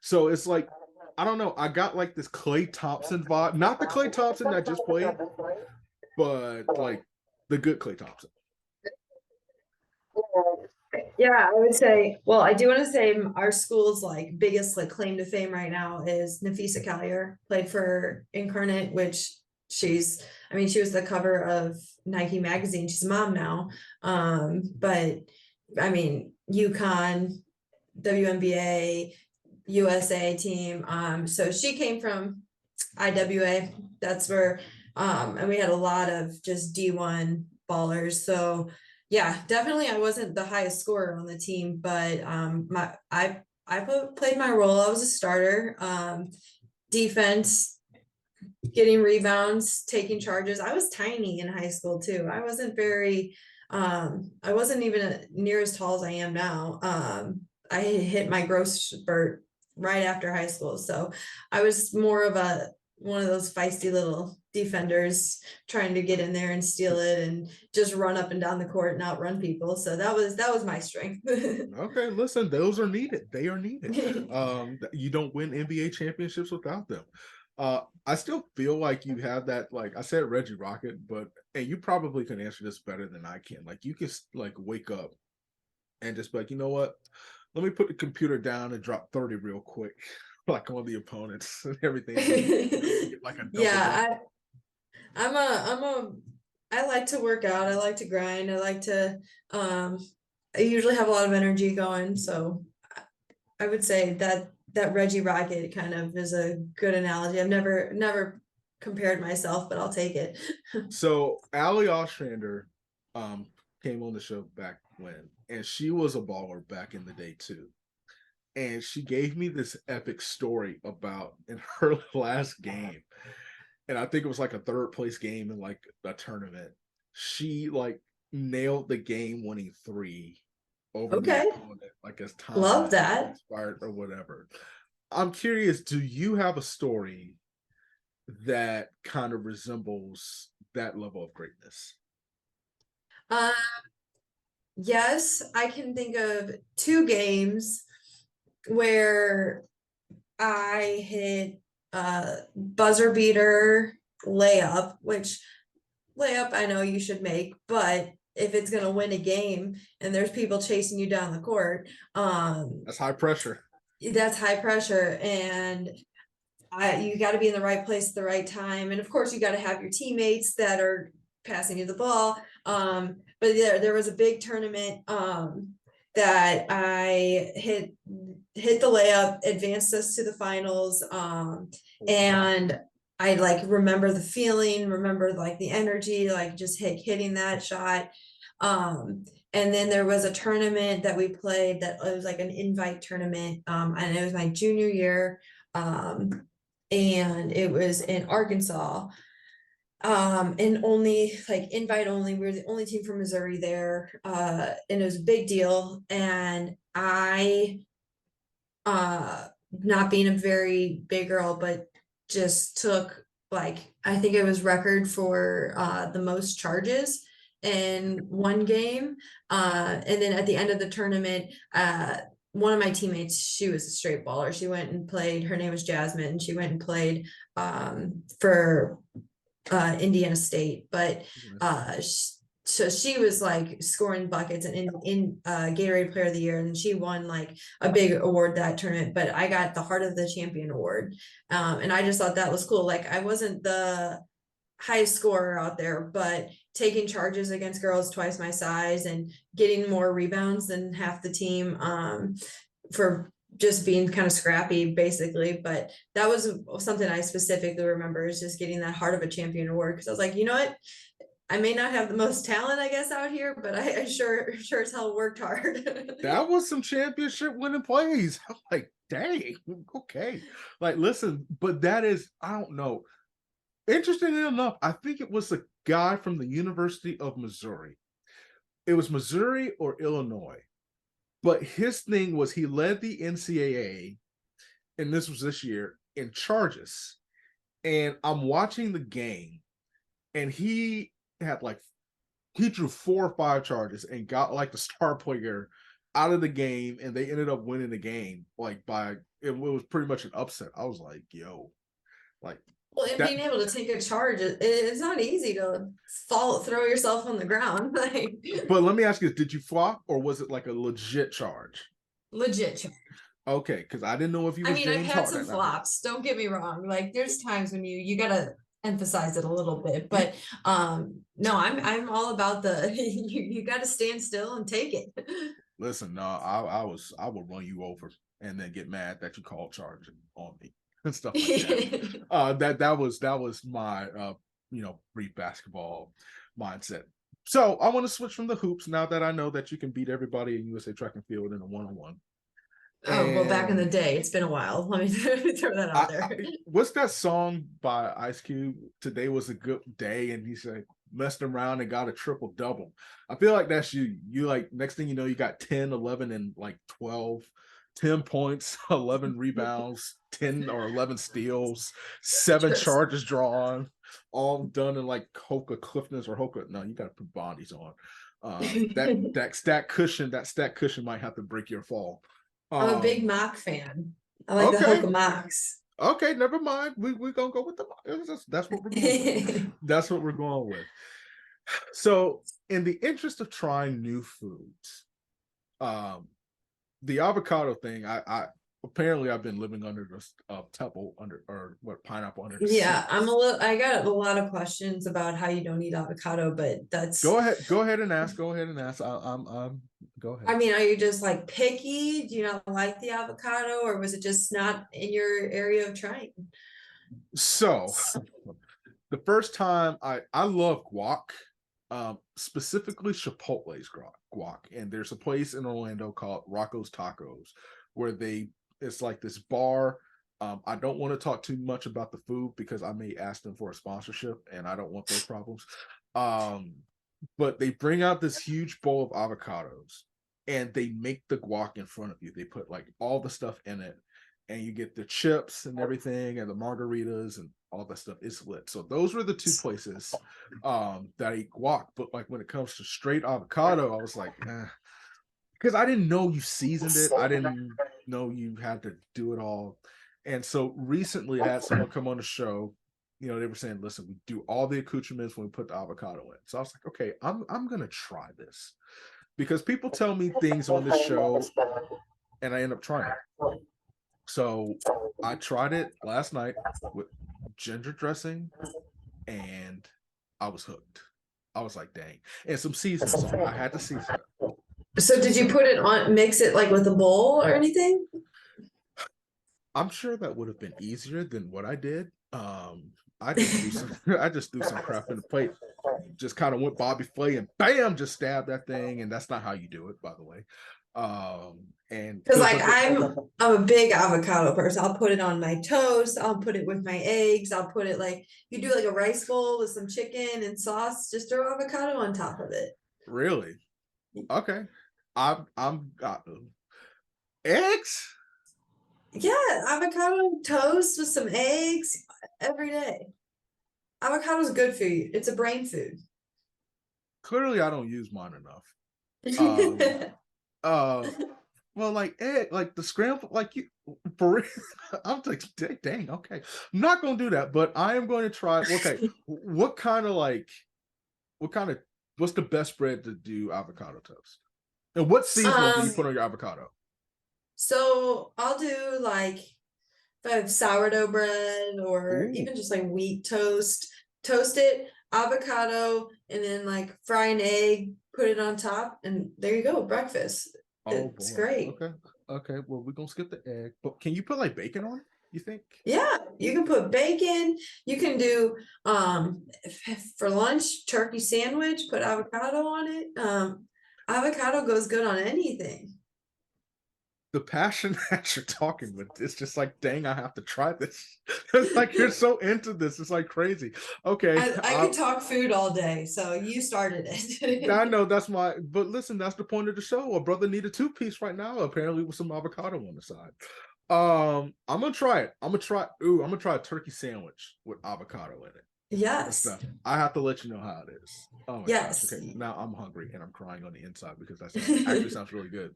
[SPEAKER 1] So it's like, I don't know. I got like this Klay Thompson vibe, not the Klay Thompson that just played, but like the good Klay Thompson.
[SPEAKER 2] Yeah, I would say, well, I do want to say our school's like biggest like claim to fame right now is Nafisa Collier, played for Incarnate, which she was the cover of Nike magazine. She's a mom now. But I mean, UConn, WNBA, USA team. So she came from IWA. That's where, and we had a lot of just D1 ballers. So yeah, definitely I wasn't the highest scorer on the team, but I played my role. I was a starter. Defense, getting rebounds, taking charges. I was tiny in high school too. I wasn't I wasn't even near as tall as I am now. I hit my growth spurt right after high school. So I was more of one of those feisty little defenders trying to get in there and steal it and just run up and down the court and outrun people. So that was my strength.
[SPEAKER 1] Okay, listen, those are needed. They are needed. You don't win NBA championships without them. I still feel like you have that, like I said, Reggie Rocket, and you probably can answer this better than I can. Like you can like wake up and just be like, you know what? Let me put the computer down and drop 30 real quick, like on the opponents and everything. Like a
[SPEAKER 2] yeah, I like to work out. I like to grind. I like to, I usually have a lot of energy going. So I would say that Reggie Rocket kind of is a good analogy. I've never compared myself, but I'll take it.
[SPEAKER 1] So Ali Ostrander came on the show back when, and she was a baller back in the day too. And she gave me this epic story about in her last game. And I think it was like a third place game in like a tournament. She like nailed the game winning three over the opponent, like as time
[SPEAKER 2] Love that.
[SPEAKER 1] expired or whatever. I'm curious, do you have a story that kind of resembles that level of greatness?
[SPEAKER 2] Yes, I can think of 2 games where I hit a buzzer beater layup, which layup I know you should make, but if it's gonna win a game and there's people chasing you down the court,
[SPEAKER 1] that's high pressure.
[SPEAKER 2] That's high pressure, and you got to be in the right place at the right time, and of course you got to have your teammates that are passing you the ball. But there was a big tournament that I hit the layup, advanced us to the finals, and I like remember the feeling, remember like the energy, like just hitting that shot. And then there was a tournament that we played that it was like an invite tournament, and it was my junior year, and it was in Arkansas. And only like invite only. We were the only team from Missouri there, and it was a big deal. And I, not being a very big girl, but just took like I think it was record for the most charges in one game. And then at the end of the tournament, one of my teammates, she was a straight baller. She went and played. Her name was Jasmine. She went and played for Indiana State, but so she was like scoring buckets and in Gatorade Player of the Year, and she won like a big award that tournament. But I got the Heart of the Champion award, and I just thought that was cool. Like I wasn't the highest scorer out there, but taking charges against girls twice my size and getting more rebounds than half the team, for just being kind of scrappy basically. But that was something I specifically remember, is just getting that Heart of a Champion award, because I was like, you know what, I may not have the most talent, I guess, out here, but I sure as hell worked hard.
[SPEAKER 1] That was some championship winning plays. I'm like, dang, okay. Like, listen, but that is, I don't know. Interestingly enough, I think it was a guy from the University of Missouri. It was Missouri or Illinois. But his thing was he led the NCAA, and this was this year, in charges. And I'm watching the game, and he had like, he drew 4 or 5 charges and got like the star player out of the game, and they ended up winning the game like by, it was pretty much an upset. I was like, yo, like,
[SPEAKER 2] Well, and
[SPEAKER 1] that.
[SPEAKER 2] being able to take a charge, it's not easy to throw yourself on the ground. Like,
[SPEAKER 1] But let me ask you, did you flop or was it like a legit charge?
[SPEAKER 2] legit charge.
[SPEAKER 1] Okay, because I didn't know if you
[SPEAKER 2] I
[SPEAKER 1] was
[SPEAKER 2] mean, I've
[SPEAKER 1] James
[SPEAKER 2] had some
[SPEAKER 1] Harden.
[SPEAKER 2] flops. Don't get me wrong. Like, there's times when you gotta emphasize it a little bit, but no, I'm all about the you gotta stand still and take it.
[SPEAKER 1] Listen, no, I would run you over and then get mad that you called charging on me and stuff like that. That was my brief basketball mindset. So I want to switch from the hoops now that I know that you can beat everybody in USA Track and Field in a 1-on-1.
[SPEAKER 2] Oh, well, back in the day, it's been a while. Let me throw that out there.
[SPEAKER 1] What's that song by Ice Cube? Today was a good day, and he said messed around and got a triple double. I feel like that's you. You like, next thing you know, you got 10, 11, and like 12, 10 points, 11 rebounds, 10 or 11 steals, 7 charges drawn, all done in like Hoka Clifton's or Hoka. No, you got to put bodies on. That stat cushion might have to break your fall.
[SPEAKER 2] I'm a big mock fan. I like the Hoka mocks.
[SPEAKER 1] Okay, never mind. We're gonna go with the, that's what we're going with. That's what we're going with. So, in the interest of trying new foods, the avocado thing, I apparently I've been living under the temple under, or what, pineapple under the
[SPEAKER 2] Yeah,
[SPEAKER 1] sea.
[SPEAKER 2] I got a lot of questions about how you don't eat avocado, but that's
[SPEAKER 1] Go ahead and ask. Go ahead and ask. I'm go ahead.
[SPEAKER 2] I mean, are you just like picky? Do you not like the avocado, or was it just not in your area of trying?
[SPEAKER 1] So the first time I love guac, specifically Chipotle's guac, and there's a place in Orlando called Rocco's Tacos where it's like this bar. I don't want to talk too much about the food because I may ask them for a sponsorship, and I don't want those problems. But they bring out this huge bowl of avocados, and they make the guac in front of you. They put like all the stuff in it, and you get the chips and everything, and the margaritas and all that stuff. It's lit. So those were the 2 places that I eat guac. But like when it comes to straight avocado, I was like, because I didn't know you seasoned it. I didn't know you had to do it all. And so recently I had someone come on the show. They were saying, listen, we do all the accoutrements when we put the avocado in. So I was like, okay, I'm gonna try this, because people tell me things on this show and I end up trying it. So I tried it last night with ginger dressing, and I was hooked. I was like, dang. And some seasoning salt. I had to season it.
[SPEAKER 2] So did you put it on, mix it like with a bowl or anything?
[SPEAKER 1] I'm sure that would have been easier than what I did. I just threw some crap in the plate. Just kind of went Bobby Flay and bam, just stabbed that thing. And that's not how you do it, by the way. And
[SPEAKER 2] because like I'm a big avocado person. I'll put it on my toast. I'll put it with my eggs. I'll put it like you do like a rice bowl with some chicken and sauce. Just throw avocado on top of it.
[SPEAKER 1] Really? Okay. I'm eggs.
[SPEAKER 2] Yeah, avocado toast with some eggs every day. Avocado is good for you. It's a brain food.
[SPEAKER 1] Clearly, I don't use mine enough. Well, like egg, like the scramble, like you for real. I'm like, dang, okay. I'm not gonna do that, but I am going to try. Okay, what's the best bread to do avocado toast? And what seasoning do you put on your avocado?
[SPEAKER 2] So I'll do like if I have sourdough bread or even just like wheat toast, toast it, avocado, and then like fry an egg, put it on top, and there you go, breakfast. It's great.
[SPEAKER 1] Okay. Well, we're gonna skip the egg, but can you put like bacon on it? you think?
[SPEAKER 2] Yeah, you can put bacon. You can do for lunch turkey sandwich, put avocado on it. Avocado goes good on anything.
[SPEAKER 1] The passion that you're talking with, it's just like, dang, I have to try this. It's like you're so into this. It's like crazy. Okay.
[SPEAKER 2] I could talk food all day, so you started it.
[SPEAKER 1] I know that's but listen, that's the point of the show. A brother need a two-piece right now, apparently with some avocado on the side. I'm gonna try it. I'm gonna try a turkey sandwich with avocado in it.
[SPEAKER 2] Yes.
[SPEAKER 1] I have to let you know how it is. Oh my
[SPEAKER 2] Yes.
[SPEAKER 1] gosh. Okay. Now I'm hungry and I'm crying on the inside because that actually sounds really good.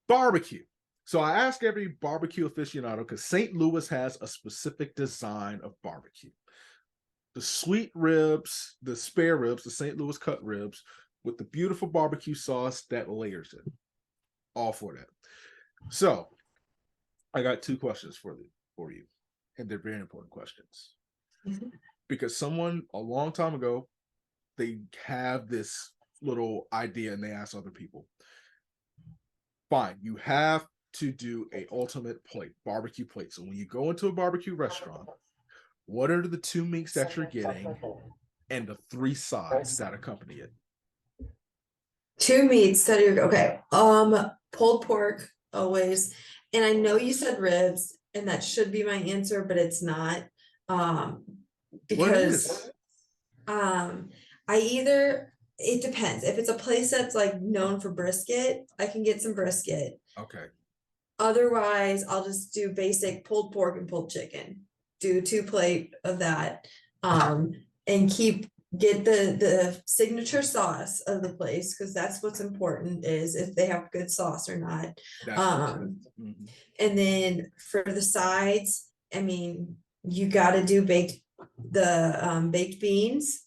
[SPEAKER 1] Barbecue. So I ask every barbecue aficionado because St. Louis has a specific design of barbecue. The sweet ribs, the spare ribs, the St. Louis cut ribs with the beautiful barbecue sauce that layers it. All for that. So I got two questions for you, and they're very important questions. Mm-hmm. Because someone a long time ago, they have this little idea and they ask other people, fine, you have to do a ultimate plate, barbecue plate. So when you go into a barbecue restaurant, what are the two meats that you're getting and the three sides that accompany it?
[SPEAKER 2] Two meats that are okay. Pulled pork always. And I know you said ribs, and that should be my answer, but it's not. Because it depends. If it's a place that's like known for brisket, I can get some brisket.
[SPEAKER 1] Okay.
[SPEAKER 2] Otherwise, I'll just do basic pulled pork and pulled chicken. Do 2 plate of that. And get the signature sauce of the place, because that's what's important, is if they have good sauce or not. And then for the sides, I mean, you got to do baked beans,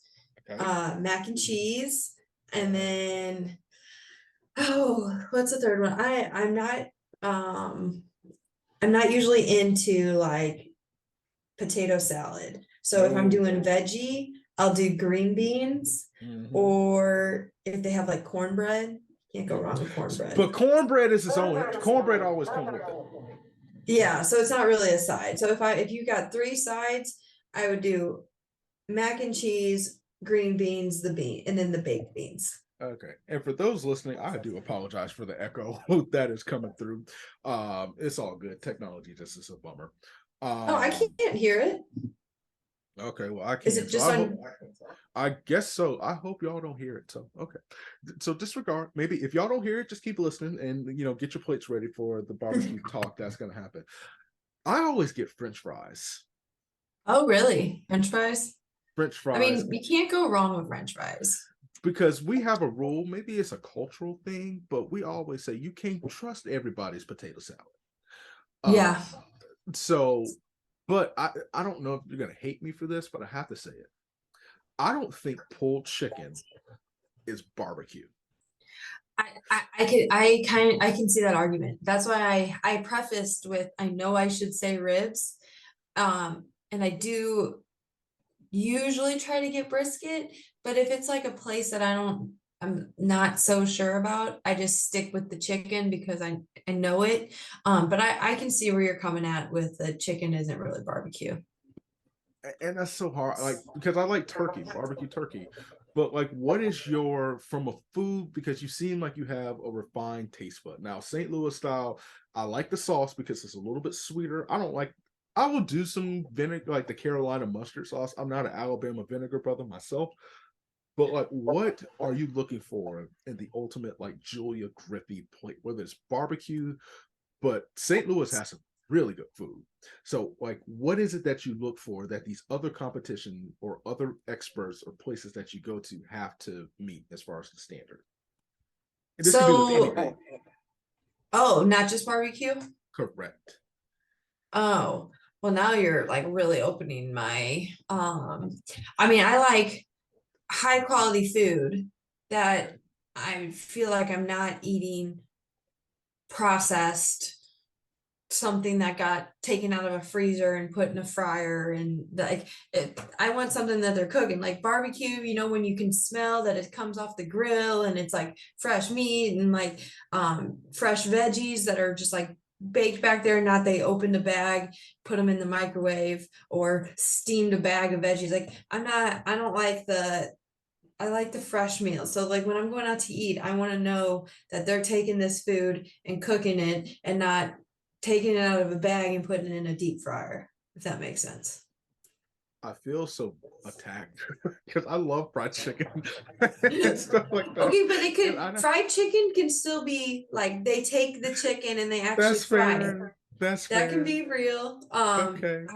[SPEAKER 2] okay. Mac and cheese, and then what's the third one? I'm not usually into like potato salad. So if I'm doing veggie, I'll do green beans, or if they have like cornbread, can't go wrong with cornbread.
[SPEAKER 1] But cornbread is its own. Cornbread always comes with it.
[SPEAKER 2] Yeah, so it's not really a side. So if you got 3 sides, I would do mac and cheese, green beans, and then the baked beans.
[SPEAKER 1] Okay. And for those listening, I do apologize for the echo that is coming through. It's all good. Technology just is a bummer.
[SPEAKER 2] I can't hear it.
[SPEAKER 1] Okay, well, I can't.
[SPEAKER 2] Is it just
[SPEAKER 1] I guess so. I hope y'all don't hear it. So, okay. So disregard. Maybe if y'all don't hear it, just keep listening and, get your plates ready for the barbecue talk that's going to happen. I always get French fries.
[SPEAKER 2] Oh, really? French fries?
[SPEAKER 1] French fries.
[SPEAKER 2] I mean, you can't go wrong with French fries.
[SPEAKER 1] Because we have a rule, maybe it's a cultural thing, but we always say you can't trust everybody's potato salad.
[SPEAKER 2] Yeah.
[SPEAKER 1] So, but I don't know if you're going to hate me for this, but I have to say it. I don't think pulled chicken is barbecue.
[SPEAKER 2] I can see that argument. That's why I prefaced with, I know I should say ribs. And I do usually try to get brisket, but if it's like a place that I'm not so sure about, I just stick with the chicken because I know it. But I can see where you're coming at with the chicken isn't really barbecue.
[SPEAKER 1] And that's so hard, like, because I like turkey, barbecue turkey, but like, what is from a food, because you seem like you have a refined taste bud. Now, St. Louis style, I like the sauce because it's a little bit sweeter. I will do some vinegar, like the Carolina mustard sauce. I'm not an Alabama vinegar brother myself, but like, what are you looking for in the ultimate, like, Julia Griffey plate, whether it's barbecue, but St. Louis has some really good food. So, like, what is it that you look for that these other competition or other experts or places that you go to have to meet as far as the standard? And this can be with anything.
[SPEAKER 2] Oh, not just barbecue?
[SPEAKER 1] Correct.
[SPEAKER 2] Oh, well, now you're like really opening my, I mean, I like high quality food that I feel like I'm not eating processed, something that got taken out of a freezer and put in a fryer, and like I want something that they're cooking, like barbecue, when you can smell that it comes off the grill and it's like fresh meat and like fresh veggies that are just like baked back there, not they opened a bag, put them in the microwave, or steamed a bag of veggies. Like I don't like I like the fresh meal. So like when I'm going out to eat, I want to know that they're taking this food and cooking it and not taking it out of a bag and putting it in a deep fryer, if that makes sense.
[SPEAKER 1] I feel so attacked because I love fried chicken and stuff like that.
[SPEAKER 2] Okay, but fried chicken can still be like they take the chicken and they actually
[SPEAKER 1] That's
[SPEAKER 2] fry it.
[SPEAKER 1] fair. That's
[SPEAKER 2] That can
[SPEAKER 1] fair.
[SPEAKER 2] be real.
[SPEAKER 1] Okay.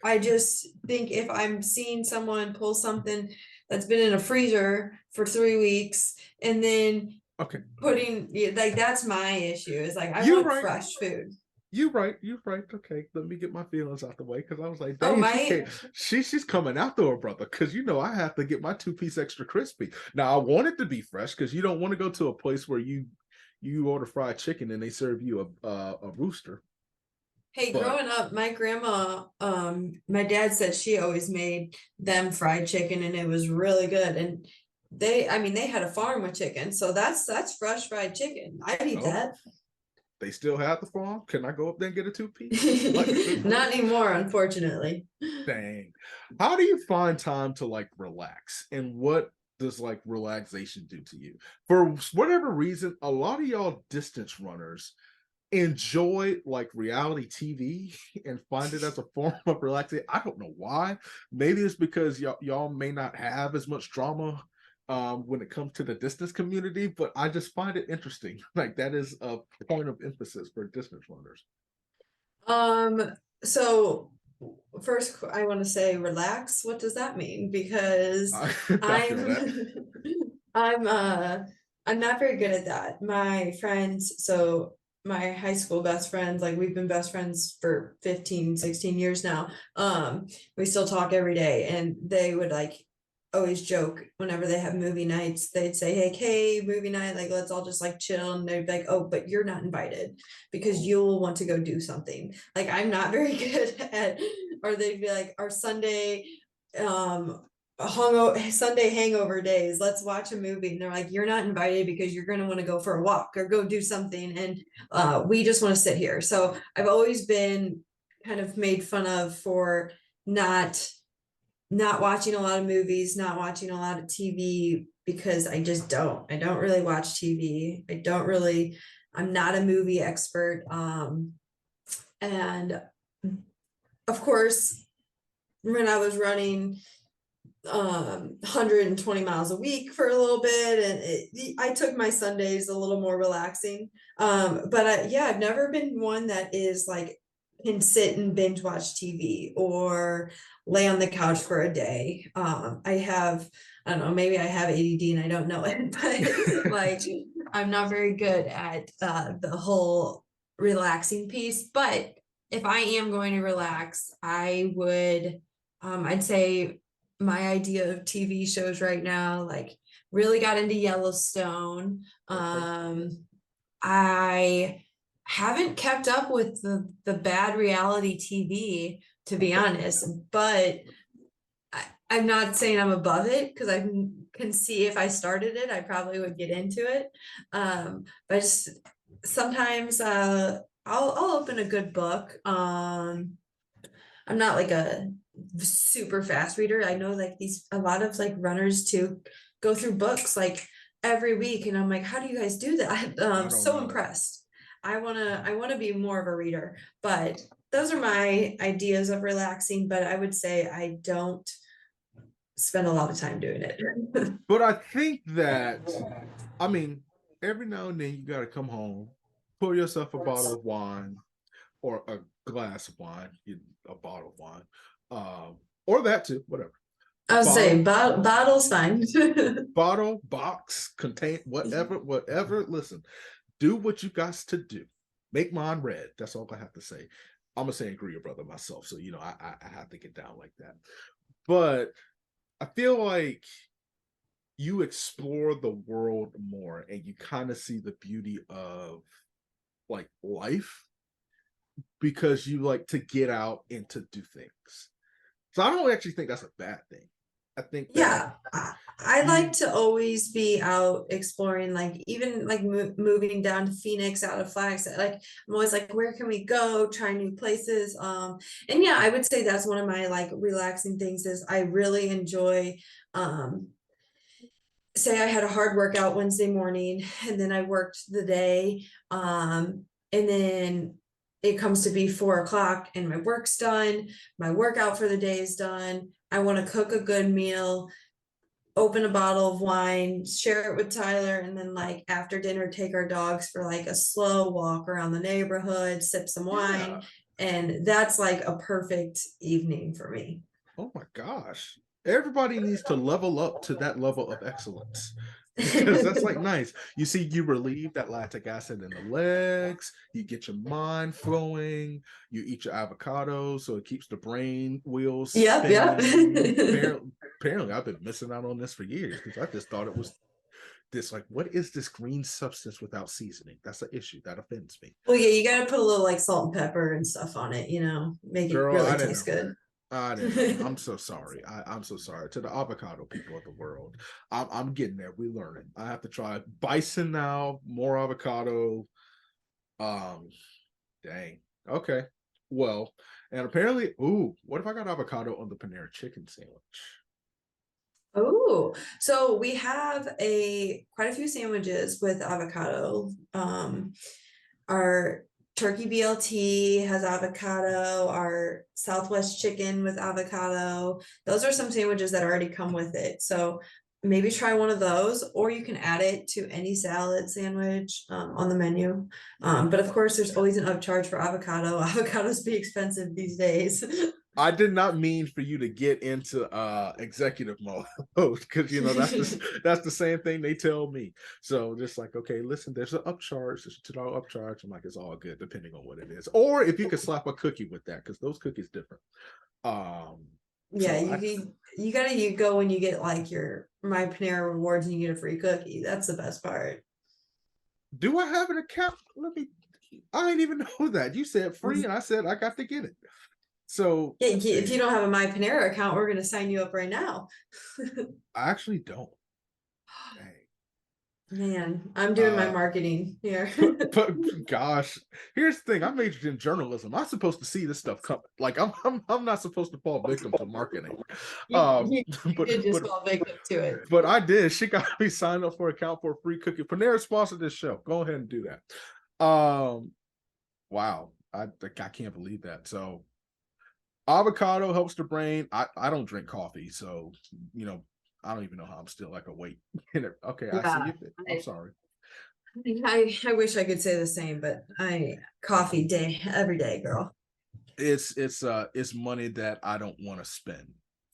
[SPEAKER 2] I just think if I'm seeing someone pull something that's been in a freezer for 3 weeks and then
[SPEAKER 1] Okay.
[SPEAKER 2] like that's my issue. Is like I
[SPEAKER 1] You're
[SPEAKER 2] want
[SPEAKER 1] right.
[SPEAKER 2] fresh food.
[SPEAKER 1] You're right. You're right. Okay, let me get my feelings out the way because I was like,
[SPEAKER 2] Oh
[SPEAKER 1] dang,
[SPEAKER 2] my
[SPEAKER 1] she's coming after her brother because I have to get my 2-piece extra crispy. Now I want it to be fresh because you don't want to go to a place where you order fried chicken and they serve you a rooster.
[SPEAKER 2] Hey,
[SPEAKER 1] But
[SPEAKER 2] growing up, my grandma, my dad said she always made them fried chicken and it was really good. And I mean, they had a farm with chicken, so that's fresh fried chicken. I'd eat
[SPEAKER 1] oh,
[SPEAKER 2] that.
[SPEAKER 1] they still have the farm. Can I go up there and get a 2-piece?
[SPEAKER 2] Not anymore, unfortunately.
[SPEAKER 1] Dang. How do you find time to like relax? And what does like relaxation do to you? For whatever reason, a lot of y'all distance runners enjoy like reality TV and find it as a form of relaxing. I don't know why. Maybe it's because y'all may not have as much drama when it comes to the distance community, but I just find it interesting. Like that is a point of emphasis for distance runners.
[SPEAKER 2] So first I want to say relax. What does that mean? Because
[SPEAKER 1] I feel
[SPEAKER 2] I'm
[SPEAKER 1] that.
[SPEAKER 2] I'm I'm not very good at that. My friends, so my high school best friends, like we've been best friends for 15, 16 years now. We still talk every day and they would like always joke whenever they have movie nights, they'd say, hey, movie night, like let's all just like chill. And they'd be like, oh, but you're not invited because you'll want to go do something. Like I'm not very good at, or they'd be like, our Sunday Sunday hangover days, let's watch a movie. And they're like, you're not invited because you're going to want to go for a walk or go do something. And we just want to sit here. So I've always been kind of made fun of for not watching a lot of movies, not watching a lot of TV because I don't really watch TV. I'm not a movie expert. And of course, when I was running 120 miles a week for a little bit and I took my Sundays a little more relaxing. But I've never been one that is like can sit and binge watch TV or lay on the couch for a day. I don't know, maybe I have ADD and I don't know it, but like I'm not very good at the whole relaxing piece. But if I am going to relax, I'd say my idea of TV shows right now, like really got into Yellowstone. I haven't kept up with the bad reality TV, to be honest, but I'm not saying I'm above it because I can see if I started it, I probably would get into it. But just sometimes I'll open a good book. I'm not like a super fast reader. I know like a lot of like runners too go through books like every week and I'm like, how do you guys do that? I'm so impressed. I wanna be more of a reader, but those are my ideas of relaxing, but I would say I don't spend a lot of time doing it.
[SPEAKER 1] But I think that, I mean, every now and then you got to come home, pour yourself a bottle of wine or a glass of wine, a bottle of wine, or that too, whatever.
[SPEAKER 2] I would say bottle's fine.
[SPEAKER 1] Bottle, box, contain, whatever. Listen, do what you got to do. Make mine red. That's all I have to say. I'm a sangria brother myself, so I have to get down like that. But I feel like you explore the world more and you kind of see the beauty of like life because you like to get out and to do things. So I don't actually think that's a bad thing. I think that
[SPEAKER 2] Yeah, I like
[SPEAKER 1] you
[SPEAKER 2] to always be out exploring, like even like moving down to Phoenix out of Flagstaff. Like I'm always like, where can we go? Try new places. And yeah, I would say that's one of my like relaxing things is I really enjoy um say I had a hard workout Wednesday morning and then I worked the day. And then it comes to be 4 o'clock and my work's done, my workout for the day is done. I want to cook a good meal, open a bottle of wine, share it with Tyler, and then like after dinner, take our dogs for like a slow walk around the neighborhood, sip some
[SPEAKER 1] yeah.
[SPEAKER 2] wine. And that's like a perfect evening for me.
[SPEAKER 1] Oh my gosh. Everybody needs to level up to that level of excellence because that's like nice. You see, you relieve that lactic acid in the legs, you get your mind flowing, you eat your avocado so it keeps the brain wheels
[SPEAKER 2] Yep, yep.
[SPEAKER 1] spinning. Apparently, I've been missing out on this for years because I just thought it was this like, what is this green substance without seasoning? That's the issue that offends me.
[SPEAKER 2] Well, yeah, you gotta put a little like salt and pepper and stuff on it, make it
[SPEAKER 1] Girl,
[SPEAKER 2] really
[SPEAKER 1] I didn't
[SPEAKER 2] taste
[SPEAKER 1] know.
[SPEAKER 2] good.
[SPEAKER 1] I didn't know. I'm so sorry. I'm so sorry to the avocado people of the world. I'm getting there. We learning. I have to try bison now. More avocado. Um, dang. Okay. Well, and apparently, ooh, what if I got avocado on the Panera chicken sandwich?
[SPEAKER 2] Oh, so we have a quite a few sandwiches with avocado. Our turkey BLT has avocado, our Southwest chicken with avocado. Those are some sandwiches that already come with it. So maybe try one of those, or you can add it to any salad sandwich on the menu. But of course, there's always an upcharge for avocado. Avocados be expensive these days.
[SPEAKER 1] I did not mean for you to get into executive mode because that's the same thing they tell me. So just like, okay, listen, there's an upcharge, there's a $2 upcharge. I'm like, it's all good depending on what it is. Or if you could slap a cookie with that, because those cookies different.
[SPEAKER 2] Yeah,
[SPEAKER 1] So
[SPEAKER 2] you gotta go when you get like your My Panera rewards and you get a free cookie. That's the best part.
[SPEAKER 1] do I have an account? Let me I didn't even know that. You said free and I said I got to get it. So
[SPEAKER 2] Yeah,
[SPEAKER 1] let's
[SPEAKER 2] if
[SPEAKER 1] see.
[SPEAKER 2] you don't have a My Panera account, we're gonna sign you up right now.
[SPEAKER 1] I actually don't. Dang.
[SPEAKER 2] Man, I'm doing my
[SPEAKER 1] Uh
[SPEAKER 2] marketing here.
[SPEAKER 1] but gosh, here's the thing. I majored in journalism. I'm supposed to see this stuff coming. Like I'm not supposed to fall victim to marketing.
[SPEAKER 2] You,
[SPEAKER 1] Um,
[SPEAKER 2] you, you
[SPEAKER 1] but
[SPEAKER 2] did just
[SPEAKER 1] but
[SPEAKER 2] fall victim to it.
[SPEAKER 1] but I did. She got me signed up for an account for a free cookie. Panera sponsored this show. Go ahead and do that. Wow. I can't believe that. So avocado helps the brain. I don't drink coffee, so I don't even know how I'm still like awake. Okay, I see
[SPEAKER 2] Yeah,
[SPEAKER 1] you. I'm sorry.
[SPEAKER 2] I wish I could say the same, but I coffee day every day, girl.
[SPEAKER 1] It's money that I don't want to spend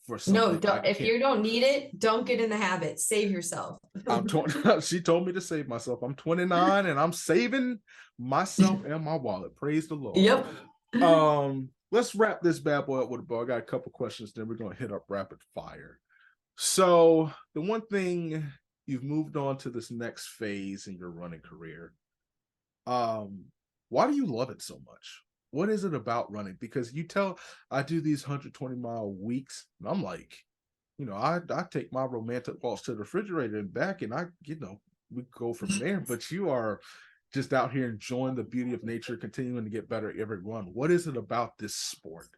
[SPEAKER 1] for
[SPEAKER 2] No,
[SPEAKER 1] something I
[SPEAKER 2] don't, if
[SPEAKER 1] can't.
[SPEAKER 2] you don't need it, don't get in the habit. Save yourself.
[SPEAKER 1] I'm 20. She told me to save myself. I'm 29 and I'm saving myself and my wallet. Praise the Lord.
[SPEAKER 2] Yep.
[SPEAKER 1] Let's wrap this bad boy up with a bow. I got a couple questions, then we're gonna hit up rapid fire. So the one thing you've moved on to this next phase in your running career. Why do you love it so much? What is it about running? Because you tell I do these 120-mile weeks, and I'm like, I take my romantic walks to the refrigerator and back, and we go from there. But you are just out here enjoying the beauty of nature, continuing to get better every run. What is it about this sport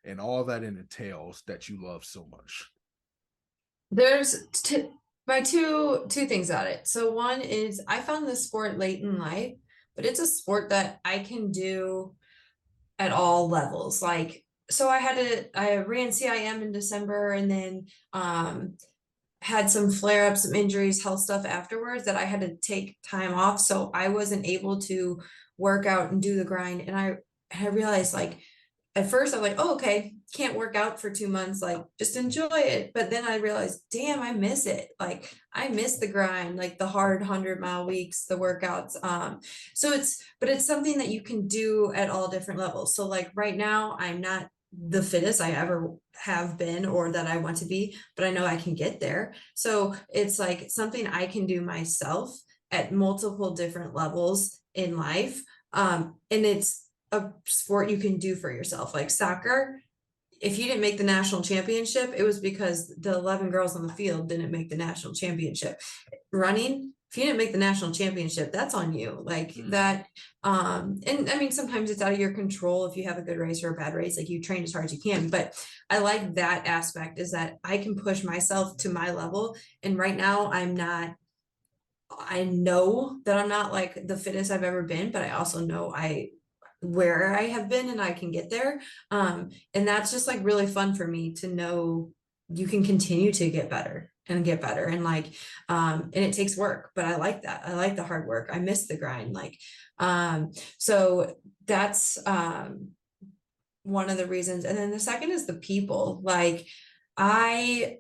[SPEAKER 1] and all that it entails that you love so much?
[SPEAKER 2] There's my two things on it. So one is I found this sport late in life, but it's a sport that I can do at all levels. Like, so I ran CIM in December and then had some flare ups, some injuries, health stuff afterwards that I had to take time off. So I wasn't able to work out and do the grind. And I realized like at first I'm like, oh, okay, can't work out for 2 months, like just enjoy it. But then I realized, damn, I miss it. Like I miss the grind, like the hard 100-mile weeks, the workouts. So but it's something that you can do at all different levels. So like right now, I'm not the fittest I ever have been or that I want to be, but I know I can get there. So it's like something I can do myself at multiple different levels in life. And it's a sport you can do for yourself. Like soccer, if you didn't make the national championship, it was because the 11 girls on the field didn't make the national championship. Running, if you didn't make the national championship, that's on you. Like that. And I mean, sometimes it's out of your control if you have a good race or a bad race, like you train as hard as you can. But I like that aspect, is that I can push myself to my level. And right now I know that I'm not like the fittest I've ever been, but I also know where I have been and I can get there. And that's just like really fun for me to know you can continue to get better and get better. And like, and it takes work, but I like that. I like the hard work. I miss the grind. Like, so that's, one of the reasons. And then the second is the people. Like,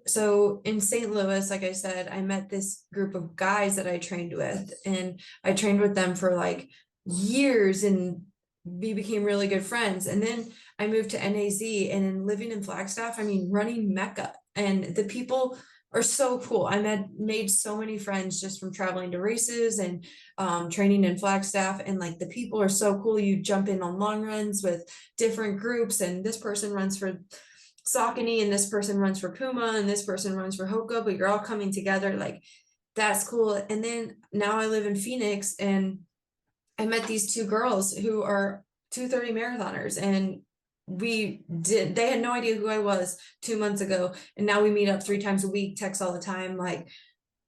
[SPEAKER 2] so in St. Louis, like I said, I met this group of guys that I trained with, and I trained with them for like years, and we became really good friends. And then I moved to NAZ, and in living in Flagstaff, I mean, running Mecca, and the people are so cool. I made so many friends just from traveling to races and training in Flagstaff, and like the people are so cool. You jump in on long runs with different groups, and this person runs for Saucony, and this person runs for Puma, and this person runs for Hoka, but you're all coming together. Like, that's cool. And then now I live in Phoenix, and I met these two girls who are 2:30 marathoners, and they had no idea who I was 2 months ago, and now we meet up 3 times a week, text all the time. Like,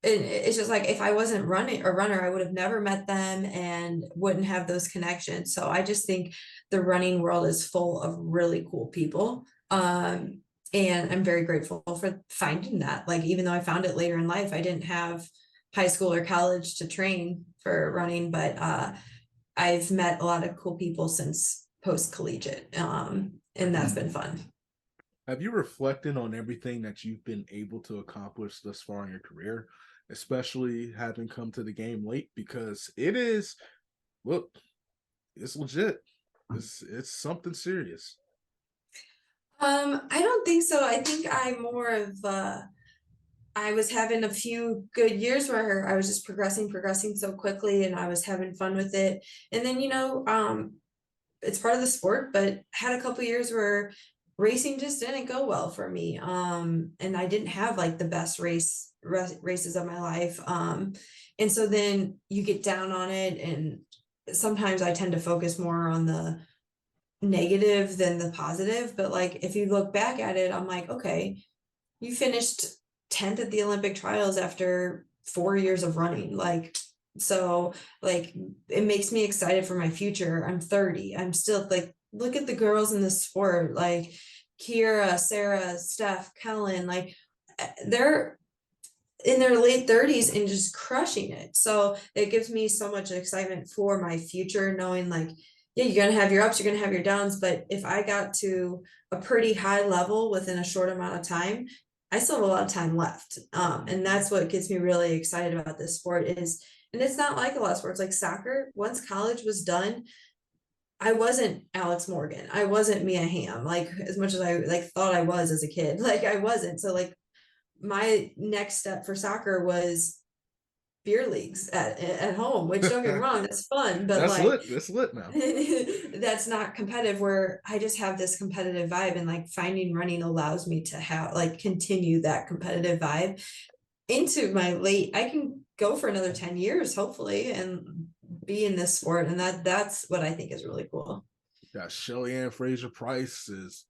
[SPEAKER 2] it's just like, if I wasn't a runner, I would have never met them and wouldn't have those connections. So I just think the running world is full of really cool people. And I'm very grateful for finding that. Like, even though I found it later in life, I didn't have high school or college to train for running, but I've met a lot of cool people since post-collegiate, and that's been fun.
[SPEAKER 1] Have you reflected on everything that you've been able to accomplish thus far in your career, especially having come to the game late? Because it's legit. It's something serious.
[SPEAKER 2] I don't think so. I think I was having a few good years where I was just progressing so quickly, and I was having fun with it. And then, it's part of the sport, but had a couple years where racing just didn't go well for me. And I didn't have like the best races of my life. And so then you get down on it, and sometimes I tend to focus more on the negative than the positive. But like, if you look back at it, I'm like, okay, you finished 10th at the Olympic trials after 4 years of running. Like, so like, it makes me excited for my future. I'm 30. I'm still like, look at the girls in the sport, like Kira, Sarah, Steph, Kellen, like they're in their late 30s and just crushing it. So it gives me so much excitement for my future, knowing like, yeah, you're gonna have your ups, you're gonna have your downs, but if I got to a pretty high level within a short amount of time, I still have a lot of time left. And that's what gets me really excited about this sport is, and it's not like a lot of sports like soccer. Once college was done, I wasn't Alex Morgan. I wasn't Mia Hamm, like as much as I like thought I was as a kid, like I wasn't. So like my next step for soccer was beer leagues at home, which don't get me wrong, that's fun, but
[SPEAKER 1] That's
[SPEAKER 2] like
[SPEAKER 1] lit. That's lit now.
[SPEAKER 2] that's not competitive, where I just have this competitive vibe, and like finding running allows me to have like continue that competitive vibe into my I can go for another 10 years hopefully and be in this sport, and that's what I think is really cool.
[SPEAKER 1] Got Shelly Ann Fraser Price is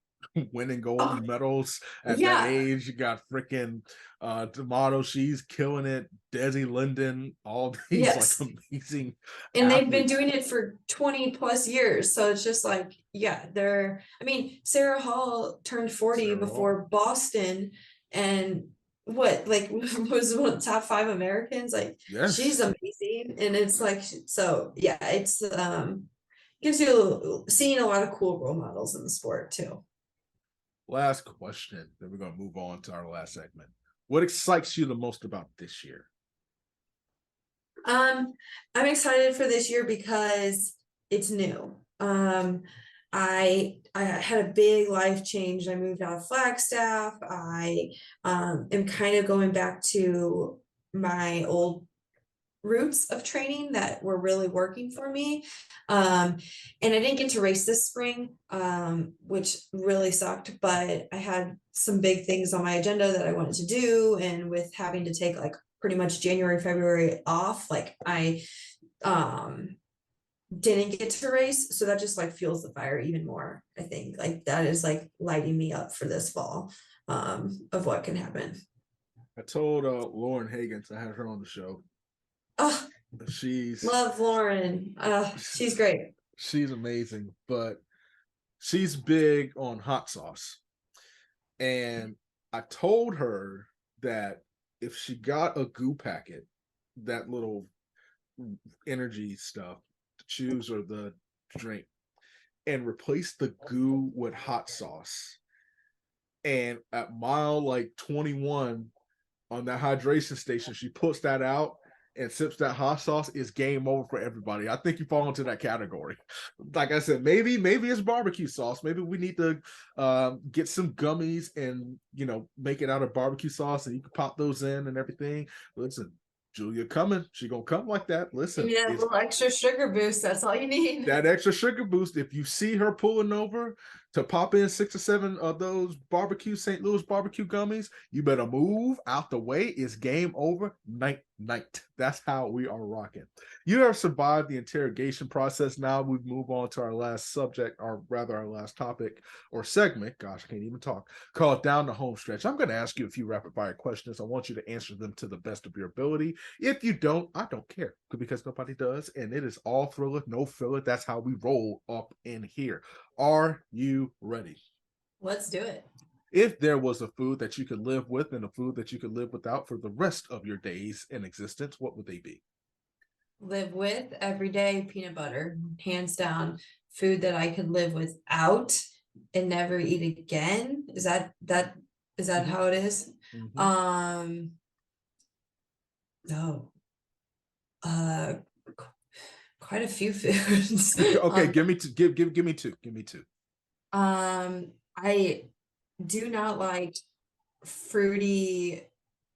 [SPEAKER 1] winning gold medals at
[SPEAKER 2] yeah.
[SPEAKER 1] that age. You got freaking D'Amato, she's killing it. Desi Linden, all these
[SPEAKER 2] Yes.
[SPEAKER 1] like amazing
[SPEAKER 2] and
[SPEAKER 1] athletes.
[SPEAKER 2] They've been doing it for 20 plus years, so it's just like, yeah, I mean, Sarah Hall turned 40 before Boston, and what, like, was one of the top 5 Americans. Like,
[SPEAKER 1] yes,
[SPEAKER 2] she's amazing. And it's like, so yeah, it's gives you seeing a lot of cool role models in the sport too.
[SPEAKER 1] Last question, then we're going to move on to our last segment. What excites you the most about this year?
[SPEAKER 2] I'm excited for this year because it's new. I had a big life change. I moved out of Flagstaff. I am kind of going back to my old routes of training that were really working for me. And I didn't get to race this spring, which really sucked, but I had some big things on my agenda that I wanted to do. And with having to take like pretty much January, February off, like I didn't get to race. So that just like fuels the fire even more. I think like that is like lighting me up for this fall, of what can happen.
[SPEAKER 1] I told Lauren Higgins, I had her on the show.
[SPEAKER 2] Oh,
[SPEAKER 1] She's
[SPEAKER 2] love Lauren. She's great.
[SPEAKER 1] She's amazing, but she's big on hot sauce. And I told her that if she got a goo packet, that little energy stuff, to choose or the drink, and replace the goo with hot sauce, and at mile like 21 on that hydration station, she puts that out and sips that hot sauce, is game over for everybody. I think you fall into that category. Like I said, maybe it's barbecue sauce. Maybe we need to get some gummies and make it out of barbecue sauce, and you can pop those in and everything. Listen, Julia coming. She gonna come like that. Listen,
[SPEAKER 2] You need a little extra sugar boost. That's all you need.
[SPEAKER 1] That extra sugar boost. If you see her pulling over to pop in 6 or 7 of those barbecue St. Louis barbecue gummies, you better move out the way. It's game over. Night. That's how we are rocking. You have survived the interrogation process. Now we move on to our last subject, or rather our last topic or segment. Gosh, I can't even talk. Called Down the Home Stretch. I'm going to ask you a few rapid fire questions. I want you to answer them to the best of your ability. If you don't, I don't care, because nobody does, and it is all thriller, no filler. That's how we roll up in here. Are you ready?
[SPEAKER 2] Let's do it.
[SPEAKER 1] If there was a food that you could live with and a food that you could live without for the rest of your days in existence, what would they be?
[SPEAKER 2] Live with everyday peanut butter, hands down. Food that I could live without and never eat again. Is that
[SPEAKER 1] Mhm.
[SPEAKER 2] how it is?
[SPEAKER 1] Mhm.
[SPEAKER 2] No. Quite a few foods.
[SPEAKER 1] Okay, give me two. Give me two. Give me two.
[SPEAKER 2] I do not like fruity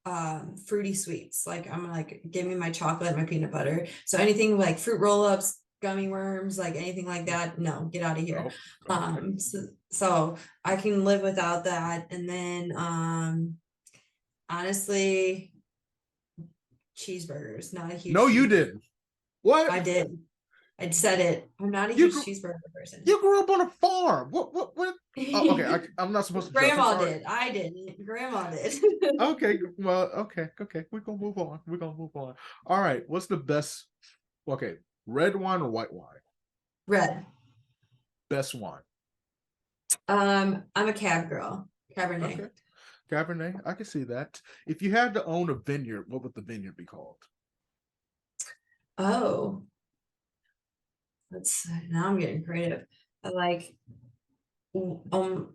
[SPEAKER 2] sweets. Like I'm like, give me my chocolate, my peanut butter. So anything like fruit roll-ups, gummy worms, like anything like that, no, get out of here.
[SPEAKER 1] Oh, okay.
[SPEAKER 2] So I can live without that. And then honestly, cheeseburgers, not a huge
[SPEAKER 1] No, you
[SPEAKER 2] cheeseburger.
[SPEAKER 1] didn't. What?
[SPEAKER 2] I did. I said it. I'm not a
[SPEAKER 1] You
[SPEAKER 2] huge
[SPEAKER 1] grew,
[SPEAKER 2] cheeseburger person.
[SPEAKER 1] you grew up on a farm. What? Oh, okay. I'm not supposed to judge. I'm
[SPEAKER 2] Grandma
[SPEAKER 1] sorry.
[SPEAKER 2] did. I didn't. Grandma did.
[SPEAKER 1] Okay. Well, okay. We're gonna move on. All right. What's the best? Okay. Red wine or white wine?
[SPEAKER 2] Red.
[SPEAKER 1] Best wine.
[SPEAKER 2] I'm a cab girl. Cabernet.
[SPEAKER 1] Okay. Cabernet. I can see that. If you had to own a vineyard, what would the vineyard be called?
[SPEAKER 2] Oh, now I'm getting creative. I like um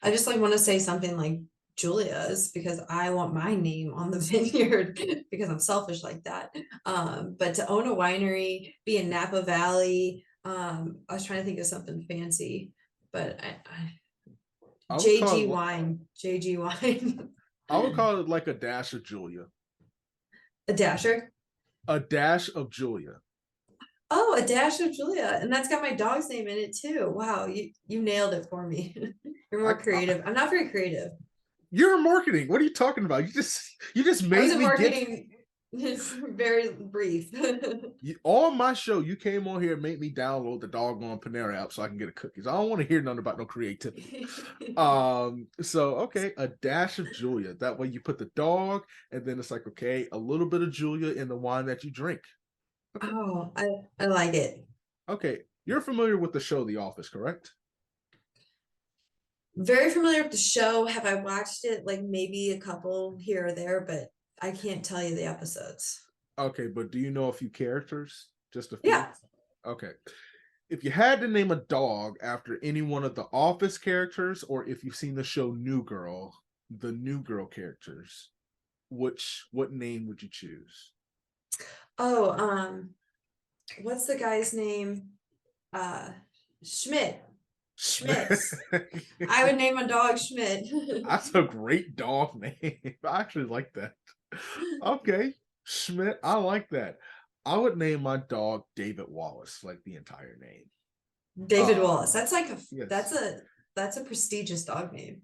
[SPEAKER 2] I just like want to say something like Julia's, because I want my name on the vineyard because I'm selfish like that. But to own a winery, be in Napa Valley, I was trying to think of something fancy, but
[SPEAKER 1] I would call
[SPEAKER 2] JG
[SPEAKER 1] it.
[SPEAKER 2] wine, JG wine.
[SPEAKER 1] I would call it like a dash of Julia.
[SPEAKER 2] A dasher.
[SPEAKER 1] A dash of Julia.
[SPEAKER 2] Oh, a dash of Julia, and that's got my dog's name in it too. Wow, you nailed it for me. You're more creative. I'm not very creative.
[SPEAKER 1] You're in marketing. What are you talking about? You just
[SPEAKER 2] I was
[SPEAKER 1] made
[SPEAKER 2] in
[SPEAKER 1] me get.
[SPEAKER 2] marketing. It's very brief.
[SPEAKER 1] On my show, you came on here and made me download the doggone Panera app so I can get a cookies. I don't want to hear nothing about no creativity. So okay, a dash of Julia. That way you put the dog, and then it's like, okay, a little bit of Julia in the wine that you drink. Okay.
[SPEAKER 2] Oh, I like it.
[SPEAKER 1] Okay. You're familiar with the show The Office, correct?
[SPEAKER 2] Very familiar with the show. Have I watched it like maybe a couple here or there, but I can't tell you the episodes.
[SPEAKER 1] Okay, but do you know a few characters? Just a few?
[SPEAKER 2] Yeah.
[SPEAKER 1] Okay. If you had to name a dog after any one of the Office characters, or if you've seen the show New Girl, the New Girl characters, what name would you choose?
[SPEAKER 2] Oh, what's the guy's name? Schmidt. Schmitz. I would name a dog Schmidt.
[SPEAKER 1] That's a great dog name. I actually like that. Okay. Schmidt, I like that. I would name my dog David Wallace, like the entire name.
[SPEAKER 2] David Wallace. That's like
[SPEAKER 1] Yes.
[SPEAKER 2] that's a prestigious dog name.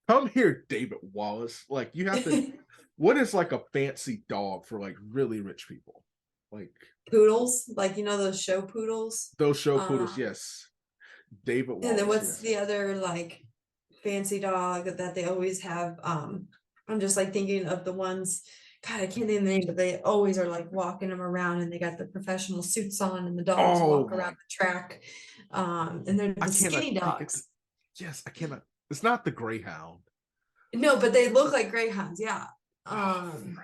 [SPEAKER 1] Come here, David Wallace. Like you have to. What is like a fancy dog for like really rich people? Like
[SPEAKER 2] Poodles, like those show poodles.
[SPEAKER 1] those show poodles. Yes, David Wallace.
[SPEAKER 2] And then what's
[SPEAKER 1] yes.
[SPEAKER 2] the other like fancy dog that they always have? I'm just like thinking of the ones. God, I can't think of the name, but they always are like walking them around, and they got the professional suits on, and the dogs walk around the track. And they're the skinny dogs.
[SPEAKER 1] Yes, I cannot. It's not the Greyhound.
[SPEAKER 2] No, but they look like greyhounds. Yeah.
[SPEAKER 1] Frick.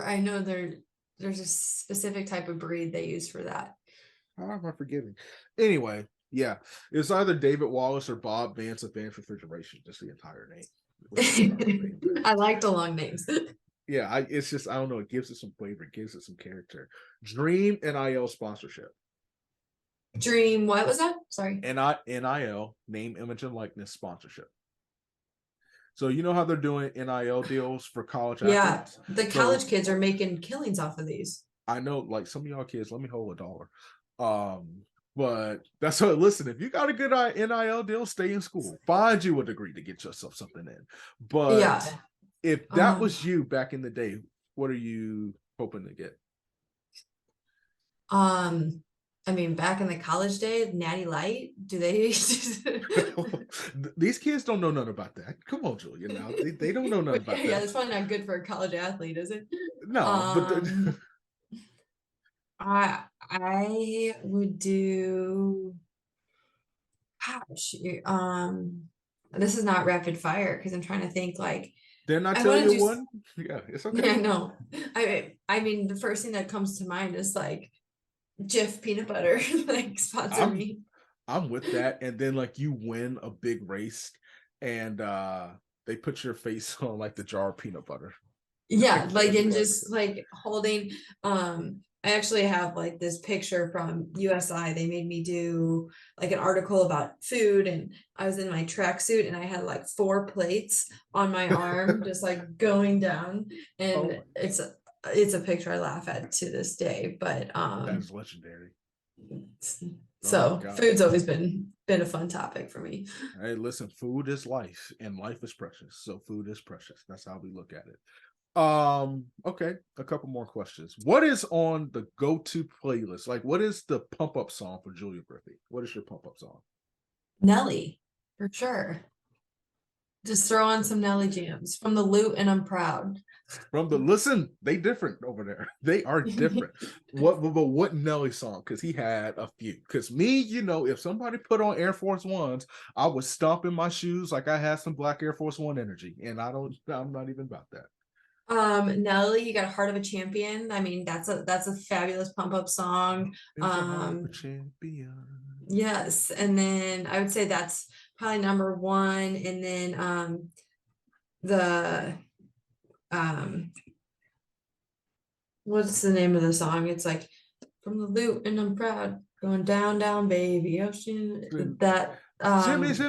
[SPEAKER 2] I know there's a specific type of breed they use for that.
[SPEAKER 1] How am I forgetting? Anyway, yeah, it's either David Wallace or Bob Vance of Vance Refrigeration. Just the entire name.
[SPEAKER 2] I like the long names.
[SPEAKER 1] Yeah, it's just I don't know. It gives it some flavor. It gives it some character. Dream NIL sponsorship.
[SPEAKER 2] Dream. What was that? Sorry.
[SPEAKER 1] NIL, name, image, and likeness sponsorship. So you know how they're doing NIL deals for college athletes?
[SPEAKER 2] Yeah, the college kids are making killings off of these.
[SPEAKER 1] I know, like some of y'all kids, let me hold $1. But that's what. Listen, if you got a good NIL deal, stay in school. Find you a degree to get yourself something in. But
[SPEAKER 2] yeah.
[SPEAKER 1] If that was you back in the day, what are you hoping to get?
[SPEAKER 2] I mean, back in the college day, Natty Light, do they?
[SPEAKER 1] These kids don't know nothing about that. Come on, Julia. Now they don't know nothing about that.
[SPEAKER 2] Yeah, that's probably not good for a college athlete, is it?
[SPEAKER 1] No, but
[SPEAKER 2] I would do. Gosh, this is not rapid fire because I'm trying to think like.
[SPEAKER 1] Didn't I tell you one? Yeah, it's okay.
[SPEAKER 2] Yeah, no. I mean, the first thing that comes to mind is like Jif peanut butter, like sponsor me.
[SPEAKER 1] I'm with that. And then like you win a big race and they put your face on like the jar of peanut butter.
[SPEAKER 2] Yeah, like and just like holding I actually have like this picture from USI. They made me do like an article about food, and I was in my tracksuit and I had like 4 plates on my arm, just like going down. And it's a picture I laugh at to this day. But
[SPEAKER 1] that's legendary.
[SPEAKER 2] So food's always been a fun topic for me.
[SPEAKER 1] Hey, listen, food is life, and life is precious. So food is precious. That's how we look at it. Okay, a couple more questions. What is on the go-to playlist? Like, what is the pump-up song for Julia Griffey? What is your pump-up song?
[SPEAKER 2] Nelly, for sure. Just throw on some Nelly jams from the Loot, and I'm proud.
[SPEAKER 1] Listen, they different over there. They are different. What Nelly song? Because he had a few. Because me, if somebody put on Air Force Ones, I would stomp in my shoes like I had some black Air Force One energy, and I'm not even about that.
[SPEAKER 2] Nelly, you got Heart of a Champion. I mean, that's a fabulous pump up song.
[SPEAKER 1] Champion.
[SPEAKER 2] Yes, and then I would say that's probably number 1, and then what's the name of the song? It's like from the Loot, and I'm proud, going down, down, baby, ocean. That
[SPEAKER 1] Shimmy,
[SPEAKER 2] yes,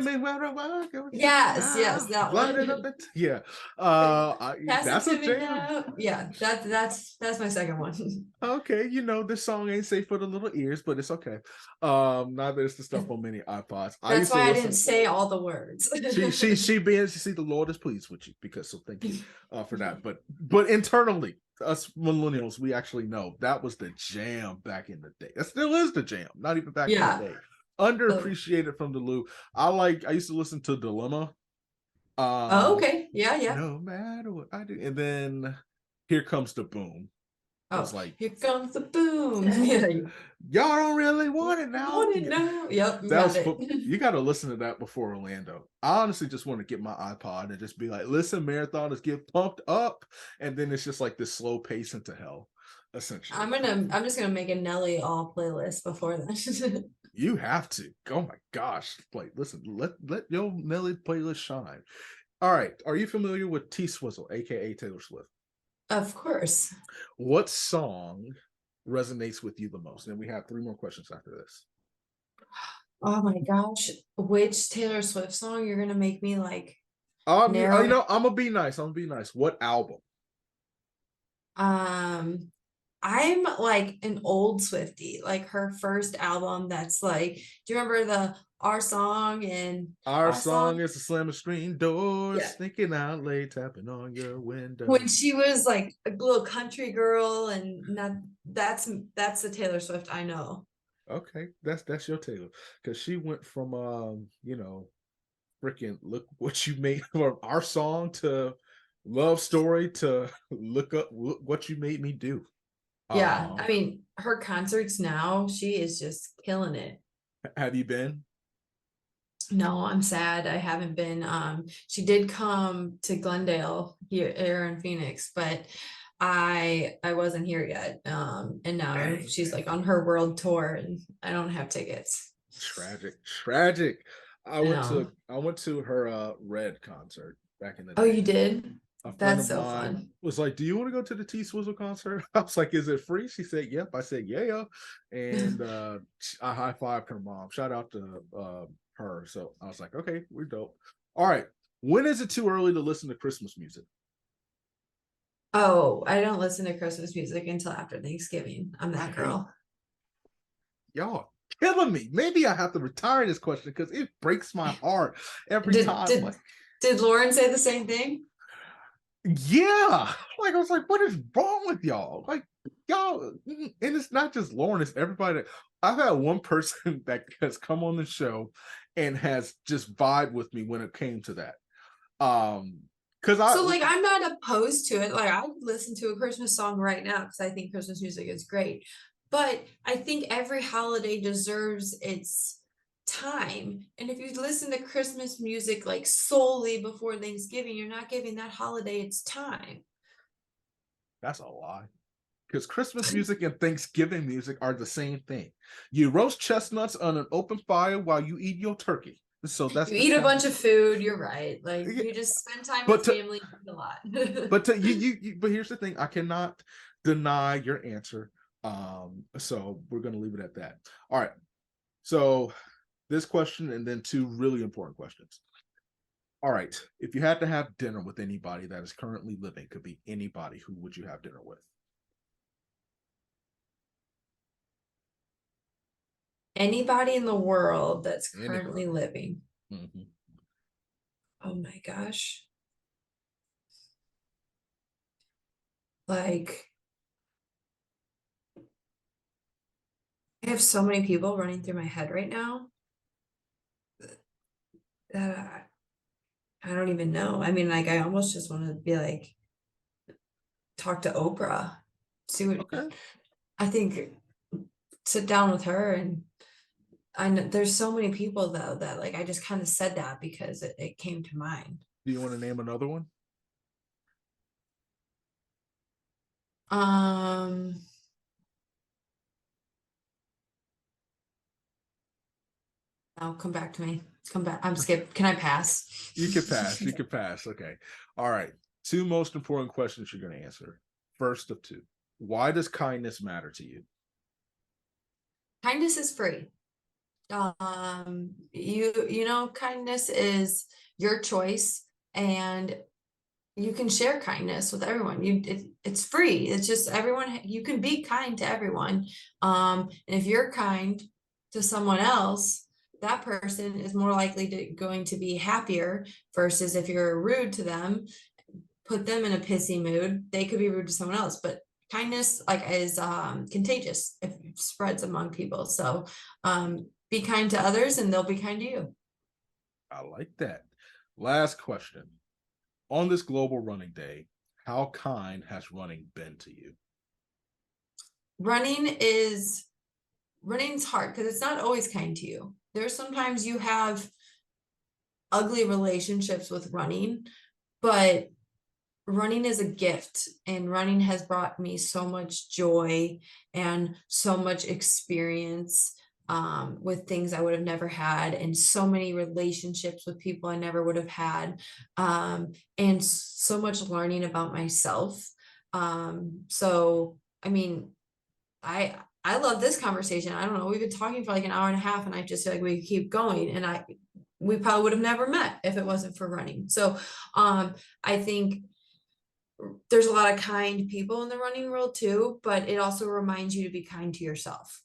[SPEAKER 2] that one.
[SPEAKER 1] Yeah. That's a jam.
[SPEAKER 2] Yeah, that's my second one.
[SPEAKER 1] Okay, this song ain't safe for the little ears, but it's okay. Neither is the stuff on many iPods.
[SPEAKER 2] That's why I didn't say all the words.
[SPEAKER 1] she see the Lord is pleased with you, so thank you for that. But internally, us millennials, we actually know that was the jam back in the day. That still is the jam, not even back in the day. Underappreciated from the Lou. I used to listen to Dilemma.
[SPEAKER 2] Okay. Yeah.
[SPEAKER 1] No matter what I do. And then Here Comes the Boom.
[SPEAKER 2] It's like, here comes the boom. Yeah.
[SPEAKER 1] Y'all don't really want it now.
[SPEAKER 2] Yep.
[SPEAKER 1] You got to listen to that before Orlando. I honestly just want to get my iPod and just be like, listen, marathoners, get pumped up. And then it's just like this slow pace into hell, essentially.
[SPEAKER 2] I'm just gonna make a Nelly all playlist before that.
[SPEAKER 1] You have to. Oh my gosh. Like, listen, let your Nelly playlist shine. All right. Are you familiar with T Swizzle, aka Taylor Swift?
[SPEAKER 2] Of course.
[SPEAKER 1] What song resonates with you the most? And we have 3 more questions after this.
[SPEAKER 2] Oh my gosh. Which Taylor Swift song? You're gonna make me like
[SPEAKER 1] I'm gonna be nice. What album?
[SPEAKER 2] I'm like an old Swiftie, like her first album that's like, do you remember the Our Song and
[SPEAKER 1] Our
[SPEAKER 2] Our Song?
[SPEAKER 1] song is to slam a screen doors,
[SPEAKER 2] Yeah.
[SPEAKER 1] thinking out late, tapping on your window.
[SPEAKER 2] When she was like a little country girl, and not that's the Taylor Swift I know.
[SPEAKER 1] Okay, that's your Taylor, because she went from freaking look what you made from Our Song to Love Story to look what you made me do.
[SPEAKER 2] Yeah,
[SPEAKER 1] Um,
[SPEAKER 2] I mean, her concerts now, she is just killing it.
[SPEAKER 1] have you been?
[SPEAKER 2] No, I'm sad. I haven't been. She did come to Glendale here in Phoenix, but I wasn't here yet. And now
[SPEAKER 1] Dang,
[SPEAKER 2] she's like on her world tour, and I don't have tickets.
[SPEAKER 1] tragic. I
[SPEAKER 2] I
[SPEAKER 1] went to
[SPEAKER 2] know.
[SPEAKER 1] I went to her Red concert back in the
[SPEAKER 2] Oh, you
[SPEAKER 1] day.
[SPEAKER 2] did?
[SPEAKER 1] A friend
[SPEAKER 2] That's
[SPEAKER 1] of
[SPEAKER 2] so
[SPEAKER 1] mine
[SPEAKER 2] fun.
[SPEAKER 1] was like, "Do you want to go to the T Swizzle concert?" I was like, "Is it free?" She said, "Yep." I said, "Yeah." And I high fived her mom. Shout out to her. So I was like, "Okay, we're dope." All right. When is it too early to listen to Christmas music?
[SPEAKER 2] Oh, I don't listen to Christmas music until after Thanksgiving. I'm
[SPEAKER 1] I
[SPEAKER 2] that
[SPEAKER 1] hate
[SPEAKER 2] girl.
[SPEAKER 1] y'all killing me. Maybe I have to retire this question because it breaks my heart every
[SPEAKER 2] Did
[SPEAKER 1] time.
[SPEAKER 2] did
[SPEAKER 1] Like,
[SPEAKER 2] did Lauren say the same thing?
[SPEAKER 1] yeah, like I was like, what is wrong with y'all? Like y'all, and it's not just Lauren, it's everybody. I've had one person that has come on the show and has just vibed with me when it came to that. Because I
[SPEAKER 2] So like I'm not opposed to it. Like I would listen to a Christmas song right now because I think Christmas music is great. But I think every holiday deserves its time. And if you listen to Christmas music like solely before Thanksgiving, you're not giving that holiday its time.
[SPEAKER 1] that's a lie. Because Christmas music and Thanksgiving music are the same thing. You roast chestnuts on an open fire while you eat your turkey. So that's
[SPEAKER 2] You
[SPEAKER 1] the
[SPEAKER 2] eat a
[SPEAKER 1] sound.
[SPEAKER 2] bunch of food, you're right. Like
[SPEAKER 1] Yeah,
[SPEAKER 2] you just spend time
[SPEAKER 1] but
[SPEAKER 2] with
[SPEAKER 1] to
[SPEAKER 2] family a lot.
[SPEAKER 1] but to but here's the thing, I cannot deny your answer. So we're gonna leave it at that. All right. So this question and then two really important questions. All right. If you had to have dinner with anybody that is currently living, could be anybody, who would you have dinner with?
[SPEAKER 2] Anybody in the world that's currently
[SPEAKER 1] Anybody.
[SPEAKER 2] living.
[SPEAKER 1] Mm-hmm.
[SPEAKER 2] Oh my gosh. Like I have so many people running through my head right now that I don't even know. I mean, like I almost just want to be like talk to Oprah, see what
[SPEAKER 1] Okay.
[SPEAKER 2] I think, sit down with her. And I know there's so many people though that like I just kind of said that because it came to mind.
[SPEAKER 1] Do you want to name another one?
[SPEAKER 2] Um, I'll come back to me. Come back. I'm skipped. Can I pass?
[SPEAKER 1] You could pass. You could pass. Okay. All right. Two most important questions you're going to answer. First of two. Why does kindness matter to you?
[SPEAKER 2] Kindness is free. You know, kindness is your choice, and you can share kindness with everyone. It's free. It's just everyone, you can be kind to everyone. And if you're kind to someone else, that person is more likely to going to be happier versus if you're rude to them, put them in a pissy mood, they could be rude to someone else. But kindness like is contagious if it spreads among people. So be kind to others and they'll be kind to you.
[SPEAKER 1] I like that. Last question. On this global running day, how kind has running been to you?
[SPEAKER 2] Running is running's hard because it's not always kind to you. There's sometimes you have ugly relationships with running, but running is a gift, and running has brought me so much joy and so much experience with things I would have never had, and so many relationships with people I never would have had, and so much learning about myself. So, I mean, I love this conversation. I don't know. We've been talking for like an hour and a half, and I just feel like we keep going. And we probably would have never met if it wasn't for running. So, I think there's a lot of kind people in the running world too, but it also reminds you to be kind to yourself.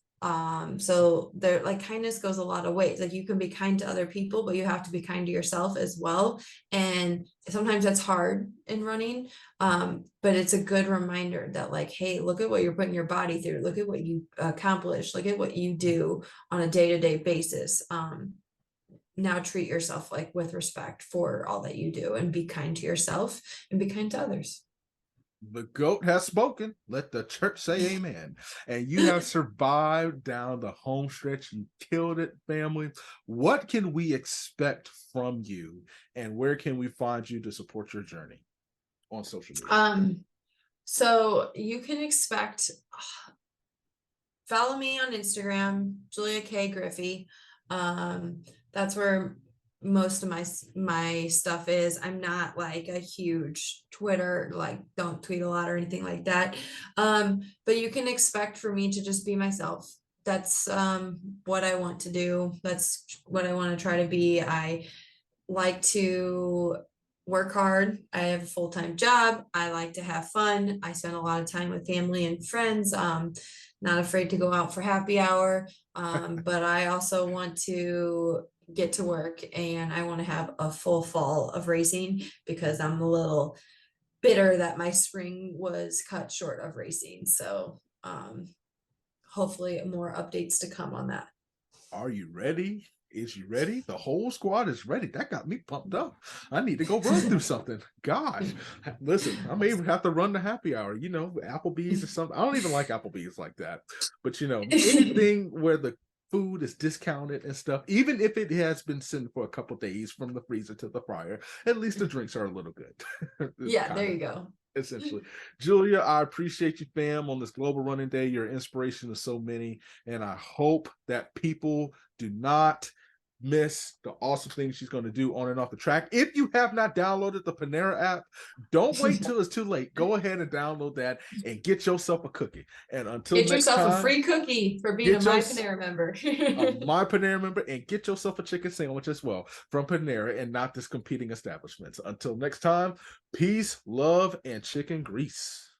[SPEAKER 2] So there, like, kindness goes a lot of ways. Like, you can be kind to other people, but you have to be kind to yourself as well. And sometimes that's hard in running. But it's a good reminder that, like, hey, look at what you're putting your body through. Look at what you accomplish. Look at what you do on a day-to-day basis. Now treat yourself like with respect for all that you do, and be kind to yourself and be kind to others.
[SPEAKER 1] The goat has spoken. Let the church say amen. And you have survived down the home stretch. You killed it, family. What can we expect from you, and where can we find you to support your journey on social media?
[SPEAKER 2] So you can expect, follow me on Instagram, Julia K Griffey. That's where most of my stuff is. I'm not like a huge Twitter, like, don't tweet a lot or anything like that. But you can expect for me to just be myself. That's what I want to do. That's what I want to try to be. I like to work hard. I have a full-time job. I like to have fun. I spend a lot of time with family and friends. Not afraid to go out for happy hour. But I also want to get to work, and I want to have a full fall of racing, because I'm a little bitter that my spring was cut short of racing. So hopefully more updates to come on that.
[SPEAKER 1] Are you ready? Is you ready? The whole squad is ready. That got me pumped up. I need to go run through something. Gosh, listen, I may even have to run the happy hour, Applebee's or something. I don't even like Applebee's like that. But, anything where the food is discounted and stuff, even if it has been sitting for a couple days from the freezer to the fryer, at least the drinks are a little good.
[SPEAKER 2] Yeah, there you go.
[SPEAKER 1] Essentially. Julia, I appreciate you, fam, on this Global Running Day. You're an inspiration to so many, and I hope that people do not miss the awesome things she's going to do on and off the track. If you have not downloaded the Panera app, don't wait till it's too late. Go ahead and download that and get yourself a cookie. And until
[SPEAKER 2] get
[SPEAKER 1] next
[SPEAKER 2] yourself
[SPEAKER 1] time,
[SPEAKER 2] a free cookie for being a My Panera member.
[SPEAKER 1] My Panera member, and get yourself a chicken sandwich as well from Panera and not this competing establishments. Until next time, peace, love, and chicken grease.